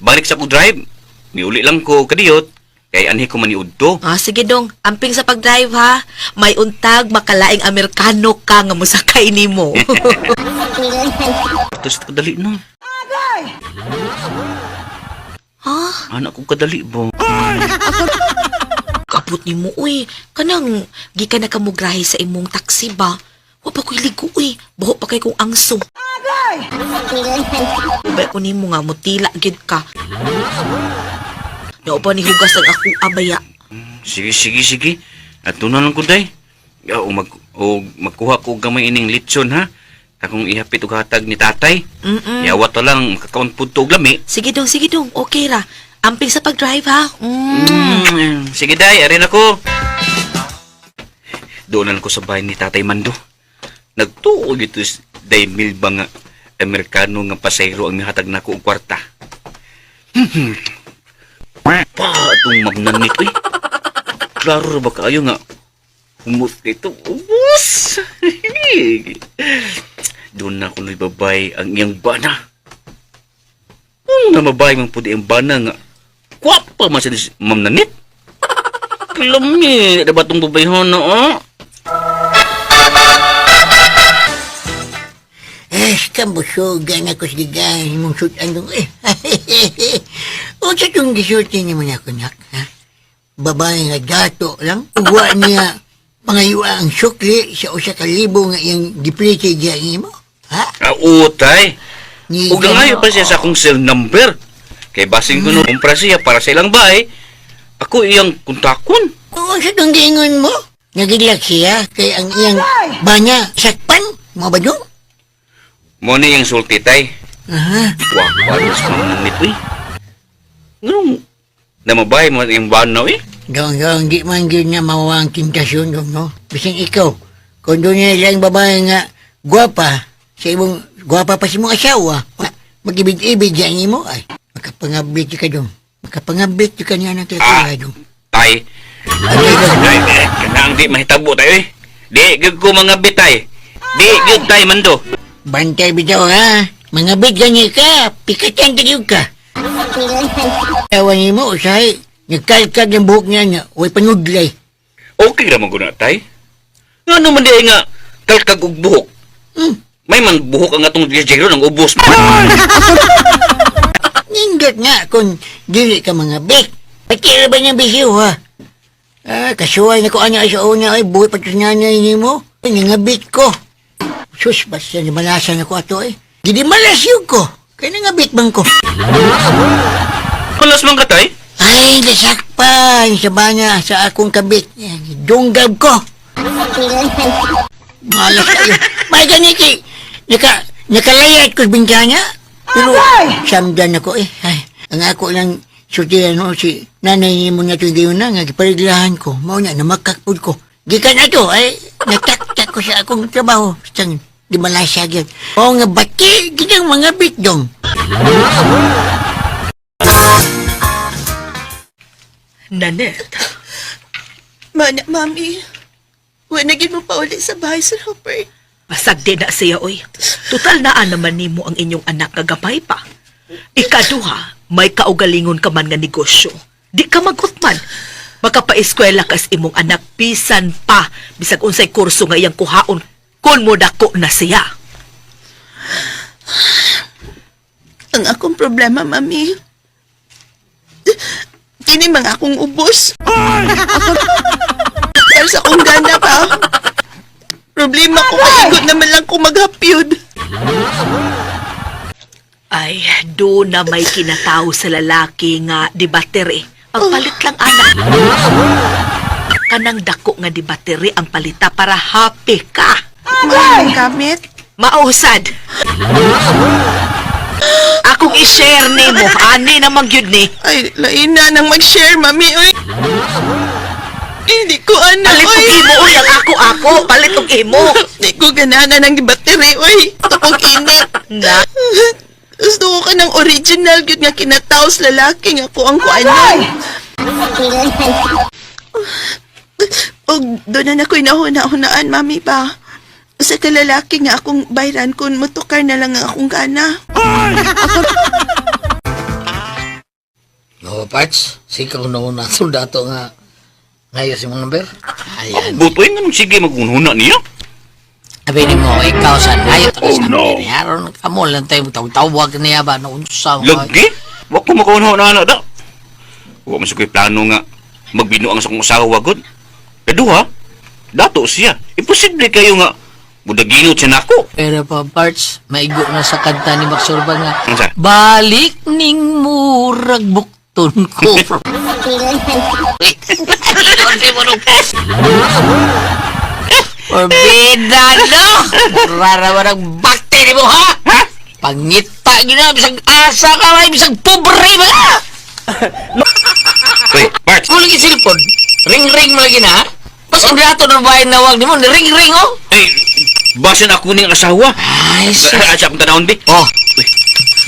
Balik sa ko drive. Niuli lang ko kadiyot. Kay anhi ko maniud to. Sige dong. Amping sa pag-drive, ha? May untag, makalaing Amerikano ka nga musakay nimo. Tapos kadali no. Ha? Anak ko kadali bo. Kaput nimo, uy. Kanang, gikan na kamugrahe sa imong taxi ba? Wa pa ko'y ligo, uy. Baho pa kay kong angso. Ubay ko nimo nga, mutila gid ka. Nao pa ni hugas ang ako abaya. Sige. At na lang ko, day. Magkuha ko gamay ining lechon, ha? Akong ihapit og hatag ni tatay. Yawa to lang, makakaon po to og lami. Sige dong. Okay ra. Amping sa pag-drive, ha? Sige, day. Arin ako. Doonan ko sa bahay ni Tatay Mando. Nagtuog ito day milba nga Amerikano nga pasayro ang mihatag na ko og kwarta. Itong magnan nito eh. Klaro ba kayo nga humot nito? Ubus! Doon na ako nagbabay ang iyang bana. Namabay mang pudi ang bana nga kwapa man siya Ma'am Nanit. Kalami, diba itong babayhon na, oh? Kabusugan ako sa ligay mong sutan doon. O sa itong gisulti niyo man ako, nak, ha? babae nga dato lang. Ugwa niya pangayua ang sukli sa usa ka libo nga iyang gipriti diya nimo. Ha? Utay. Ug nangayo pa siya sa akong cell number. Kay basing ko no kumpra siya para sa ilang bahay. Ako iyang kontakon. Oo, sa itong giingon mo. Nagilak siya kay ang iyang banya sakpan. Mo ba dong? Mo ni yung sulti tay. Aha. Wawas manit uy. Nganong namabay mo yung banaw eh? Dong, di man yun niya mawawang kintasyon, dong, no? Bising ikaw, kung doon niya ilang babae nga gwapa, sa imong gwapa pa si mong asawa, mag-ibig-ibig yan mo, ay, makapangabit ka dong. Makapangabit ka niya ng tatay, dong. Tay, kanang di mahitabo tayo eh. Di, gag ko mga bitay. Di, gag tayo mando. Bantay bitaw, ha? Mga bit ganyan ka, pikatan tayo ka. Ewan niyo mo, usahay, nagkalkad ng buhok niya niya, huwag panudlay. Okay naman ko na, tay. Nga naman di nga, kalkag og buhok. May man buhok ang atong jero ng ubos mo. Nindot nga kung dili ka mga bit. Patira ba niyang bisiw, ha? Kasuway na ko anya sa una, ay buhay pa sa nanay niyo mo. Nangabit ko. Sus, basta nimalasan ako ato, eh. Gidi malas yun ko. Kaya nangabit bang ko. Kalas man ka, tay? Ay, nasakpan sa banya sa akong kabit. Dunggab ko. Malas kayo. May ganiti. Nakalayat ko sa bintana. Pero samdan ako eh. Ay, ang ako lang sutihan no, si nanay mo na ito gayon na. Nagpariglahan ko. Mauna na makakpod ko. Gikan na to ay nataktak ko sa akong trabaho. Sang di malasya yun. Oo nga bati. Ginang mga bitdong. Nanette. Mami. Wanagin mo pa ulit sa bahay sa Robert. Pasagdi na siya, oy. Total naan naman nimo ang inyong anak kagapay pa. Ikaduha, may kaugalingon ka man nga negosyo. Di ka magutman. Makapaeskwela kas imong anak pisan pa. Bisag unsay kurso nga iyang kuhaon. Kun mo dako na siya. Ang akong problema, Mami. Kini mga akong ubos. Pero sa akong gana pa. Problema ko kaigot naman lang ko maghapyod. Ay, do na may kinatao sa lalaki nga di battery. Ang palit lang anak. Kanang dako nga di battery ang palita para happy ka. Ang gamit? Mausad. Akong i-share ni mo. Ani namang yun ni. Ay, lain na nang mag-share, Mami. Uy. Hindi ko anak, Palit og imo, uy. Ang ako. Palit og imo. Hindi ko ganana ng battery, uy. Tapos init. Na? Gusto ko ka ng original yun nga kinataos lalaki nga ko ang kuanan. O doon na ako'y nahuna-hunaan, Mami pa. Sa kalalaki nga akong bayran kung mutukar na lang ang akong gana. No, Parts, sikaw na una dato nga ngayon si mong number. Ayan. Butoy nga nung sige magunhuna niya. Abinin mo, ikaw sa ngayon tapos kami niya. Aron kamo lang tayo tawag niya ba na unsa. Lagi? Wa ko makunhuna na da. Wa man sukoy plano nga magbinuang sa kong usawa gud. Kaduha, dato siya. Imposible kayo nga budaginot siya nako. Pero pa Parts, maigo na sa kanta ni Max Urban nga. Unsa? Balik ning murag bukton ko. Orbida no! Rara marang bakti ni mo ha? Pangita gina, bisag asa ka may bisag pobre ba? Wait, Parts. Kung lagi silpon, ring-ring mo lagi na ha? Pas ang dato ng bahay na wag ni mo, ring-ring oh! Ay, basin ako ning asawa. Ay, Asya pang tanawon di. Oh.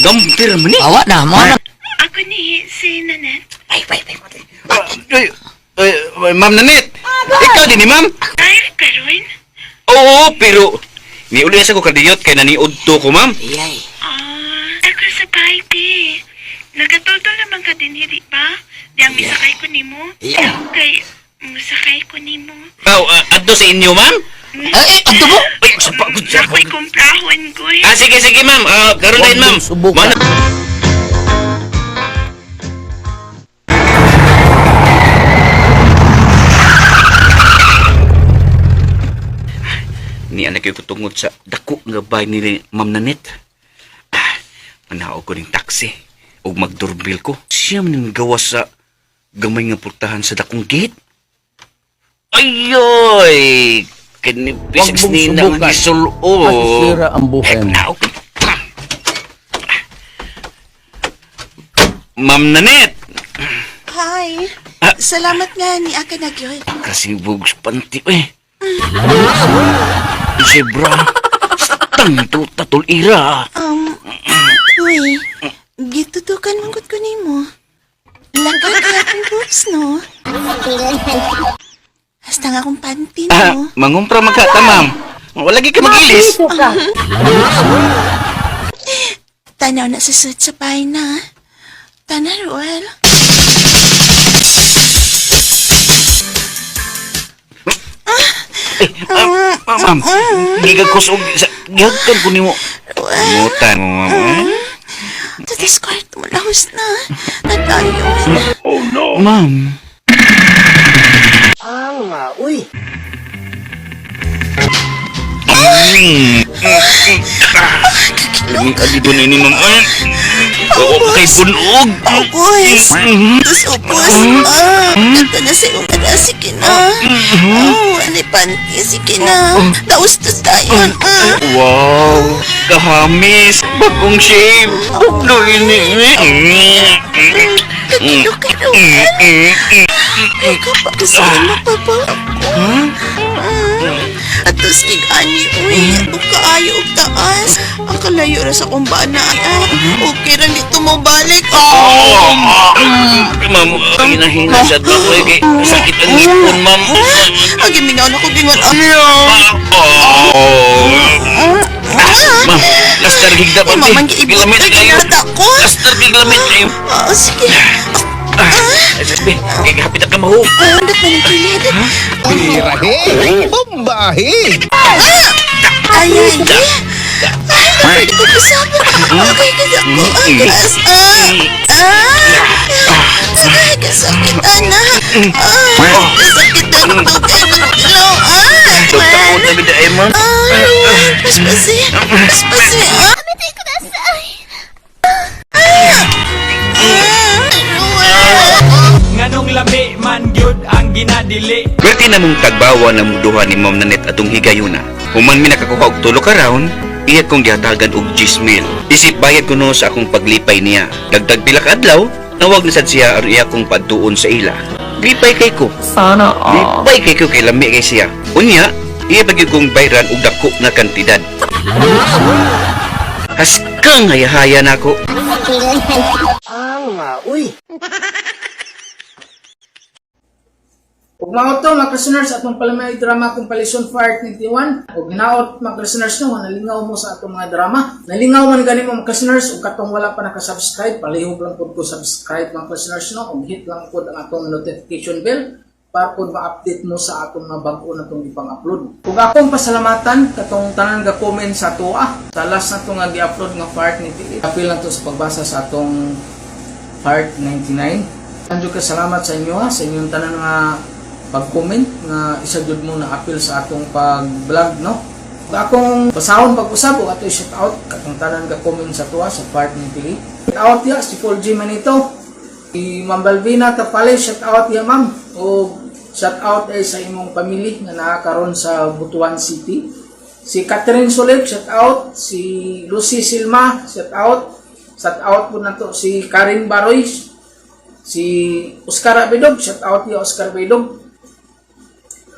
Gampir man ni. Awa na, mo na. Ako ni si Nanette. Ma'am Nanette. Ikaw din ni Ma'am. Ay, karon? Oo, pero niuli sa ko kadiyot kay naniud to ko, Ma'am. Ako sa baby. Nagatultol naman ka din, hindi ba? Diyang misakay ko ni mo. Kay, musakay ko ni mo. Adto sa inyo, Ma'am? Ay, adto mo? Ay, sapagod sa Ako'y kumplahon ko eh. Sige, Ma'am. Karon din, Ma'am. tungod sa dako nga bay ni Ma'am Nanette. Manaog ko ng taxi ug magdurbil ko. Siya man gawas sa gamay nga portahan sa dakong gate. Ayoy! Kanipis ni na ang isulo. Masisira ang buhay mo. Ma'am Nanette! Hi. Salamat nga ni Aka nagyoy. Kasi bugs panti eh. Zebra. Tanto tatul ira. Uy, gitutukan manggut ko nimo. Lagay kaya akong boobs, no? Hasta nga akong panty, no? Mangumpra magkata, ma'am. Wala ka mag-ilis. Tanaw na sa suit sa pahay na. Tana, Ruel. Ma'am, gigag ko sa gihagkan ko nimo. Mutan mo, ma'am. Tatas kwarto mo lahos na. Natayo. Oh no! Ma'am. Uy. Ang adido na ini, ma'am. Oo, kay punog. Upos. Upos. Ito na sa iyong si Kina. Ano panty si Kina. Taos to tayo. Wow! Kahamis! Bagong shave! Ano ini? Kakilo ka ikaw pa kasi mapapa ako. Atos ani uy. Ako kaayo og taas. Ang kalayo ra sa kong bana. Okay ra dito mo balik. Ma'am, hina-hina siya daw eh. Kay sakit ang ipon, ma'am. Agi minaw na ko gingon. Ma'am, lastar higda pa. Gilamit kayo. Lastar gilamit kayo. Sige. Sabi, kagahapit ang kamaho. Ano pa ng kilid? Birahe! Bombahe! Ay, pwede ko pasama. Okay, kasi ako. Agas. Kasakit, anak. Kasakit ang tugay ng ilaw. Takot na bida eh, ma'am. Paspasi. Paspasi. Amitay ko na say. Nganong lami man gyud ang ginadili. Pwede na mong tagbawa na muduha ni Ma'am Nanette atong higayuna. Human mi nakakuha og tulo ka round, iya kong gihatagan og 10,000. Isip bayad ko no sa akong paglipay niya. Dagdag pila ka adlaw, nawag na sad siya aron iya kong padtuon sa ila. Lipay kay ko. Sana all. Lipay kay ko kay lami kay siya. Unya, iya bagi kong bayran og dako na kantidad. Haskang hayahaya na ako. Uy. Ug mao to mga listeners atong palamay drama Compilation Fire 21. Ug hinaot mga listeners no nalingaw mo sa atong mga drama. Nalingaw man gani mo mga listeners ug katong wala pa naka-subscribe, palihog lang pud ko subscribe mga listeners no ug hit lang pud ang atong notification bell para pud ma-update mo sa atong mga bag-o natong ipang-upload. Ug akong pasalamatan katong tanan ga comment sa tuwa. Sa last na to nga gi-upload nga part ni Philip. Apil lang to sa pagbasa sa atong part 99. Anjo ka salamat sa inyo ha, sa inyong tanan nga pag-comment nga isa jud mo na appeal sa atong pag-vlog no. Ug akong pasahon pag-usab ug ato shout out katong tanan ga comment sa tuwa sa part ni Pili. Shout out ya si Paul G Manito. Si Ma'am Balbina Tapale, shout out ya ma'am. Ug shout out ay sa imong pamilya nga naa karon sa Butuan City. Si Catherine Solet, shout out. Si Lucy Silma, shout out. Shout out po na to si Karin Baroy. Si Oscar Abedog, shout out ya Oscar Abedog.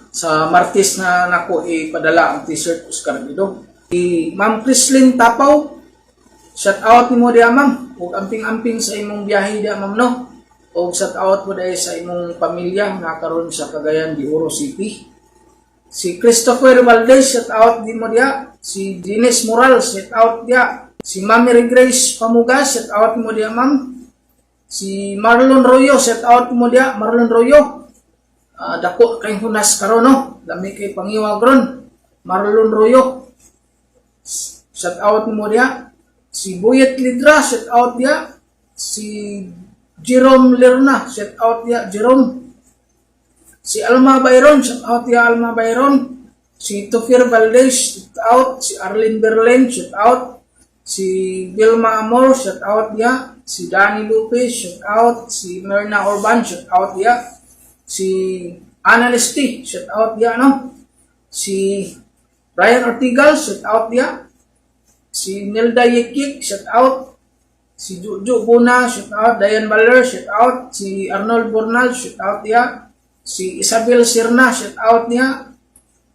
Sa Martes na nako ipadala ang t-shirt Oscar Bidog. Si Ma'am Crislin Tapaw, shout out nimo diha ma'am. Ug amping-amping sa imong biyahe diha ma'am no. Ug shout out mo diha sa imong pamilya na karon sa Cagayan de Oro City. Si Christopher Valdez, shout out nimo diha. Si Dines Moral, shout out diha. Si Mami Grace Pamugas, shout out nimo diha ma'am. Si Marlon Royo, shout out nimo diha Marlon Royo. Dako kay hunas karon no lami kay pangiwag ron Marlon Royo, shout out mo dia. Si Buyet Lidra, shout out dia. Si Jerome Lerna, shout out dia Jerome. Si Alma Bayron, shout out dia Alma Bayron. Si Tofir Valdez, shout out. Si Arlene Berlin, shout out. Si Vilma Amor, shout out dia. Si Danny Lopez, shout out. Si Myrna Orban, shout out dia. Si Ana Lesti, shout out dia, no? Si Brian Ortigal, shout out dia. Si Nelda Yekik, shout out. Si Juju Buna, shout out. Diane Baller, shout out. Si Arnold Bornal, shout out dia. Si Isabel Sirna, shout out niya.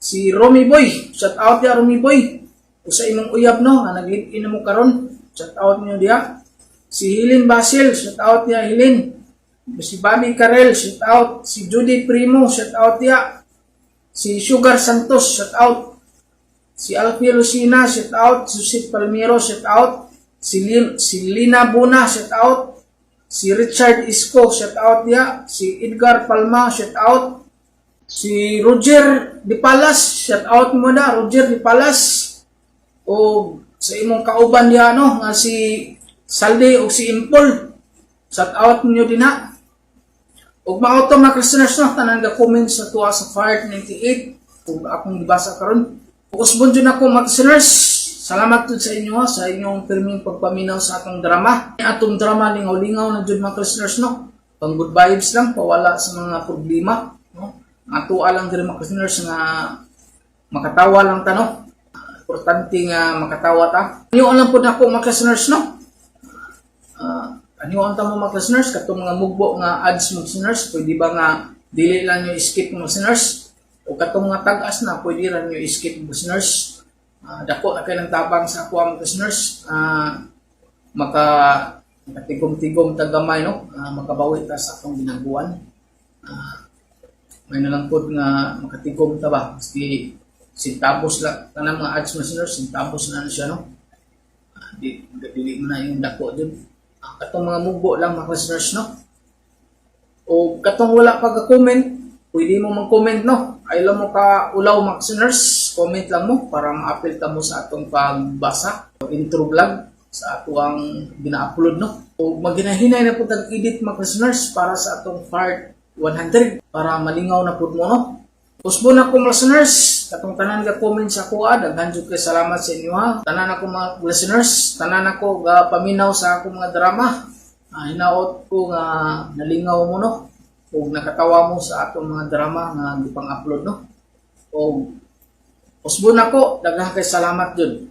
Si Romy Boy, shout out niya Romy Boy. Usa imong uyab no, nga nag-in mo karon, shout out niyo dia. Si Helen Basil, shout out niya Helen. Si Bobby Carel, shout out. Si Judy Primo, shout out niya. Si Sugar Santos, shout out. Si Alfie Lucina, shout out. Si Joseph Palmiro, shout out. Si Lina Buna, shout out. Si Richard Isco, shout out niya. Si Edgar Palma, shout out. Si Roger Di Palas, shout out mo na, Roger Di Palas. O sa imong kauban niya, no, nga si Salde o si Impol. Shout out niyo din na. O mga mga listeners, no, tanan ga-comment sa tuwa sa Fire 98. Kung akong ibasa karon. Usbon dyan ako mga listeners. Salamat po sa inyo ha, sa inyong pirming pagpaminaw sa atong drama. Atong drama, lingaw-lingaw na dyan mga listeners, no? Pang good vibes lang, pawala sa mga problema, no? Atua lang diri mga listeners nga makatawa lang ta, no? Importante nga makatawa ta. Aniwan lang po na ako mga listeners, no? Aniwan ta mo mga listeners, katong mga mugbo nga ads mga listeners, pwede ba nga dili lang nyo skip mga listeners? O katong mga tag-as na, pwede lang nyo skip mga listeners. Dako na kayo ng tabang sa ako mga listeners. Makatigom-tigom tagamay, no? Makabawi ta sa akong ginagawan. May nalangkod nga makatigom ta ba? Kasi sintabos lang, tanang mga ads listeners, sintabos na siya, no? Dili mo na yung dako dun. Katong mga mugbo lang mga listeners, no? O katong wala pag-comment, pwede mo mag-comment, no? Ayaw mo ka ulaw mga listeners, comment lang mo para ma-upload ta mo sa atong pagbasa o intro vlog sa atong gina-upload, no? O maginahinay na po tag-edit mga listeners para sa atong part 100 para malingaw na po mo, no? Usbo na ko mga listeners, katong tanan ka comment sa ako, daghan jud kay salamat sa inyo ha. Tanan ako mga listeners, tanan ako ga paminaw sa akong mga drama. Hinaot ko nga nalingaw mo, no? O nakatawa mo sa atong mga drama nga gipang upload, no? O usbo na ko, daghan kay salamat jud.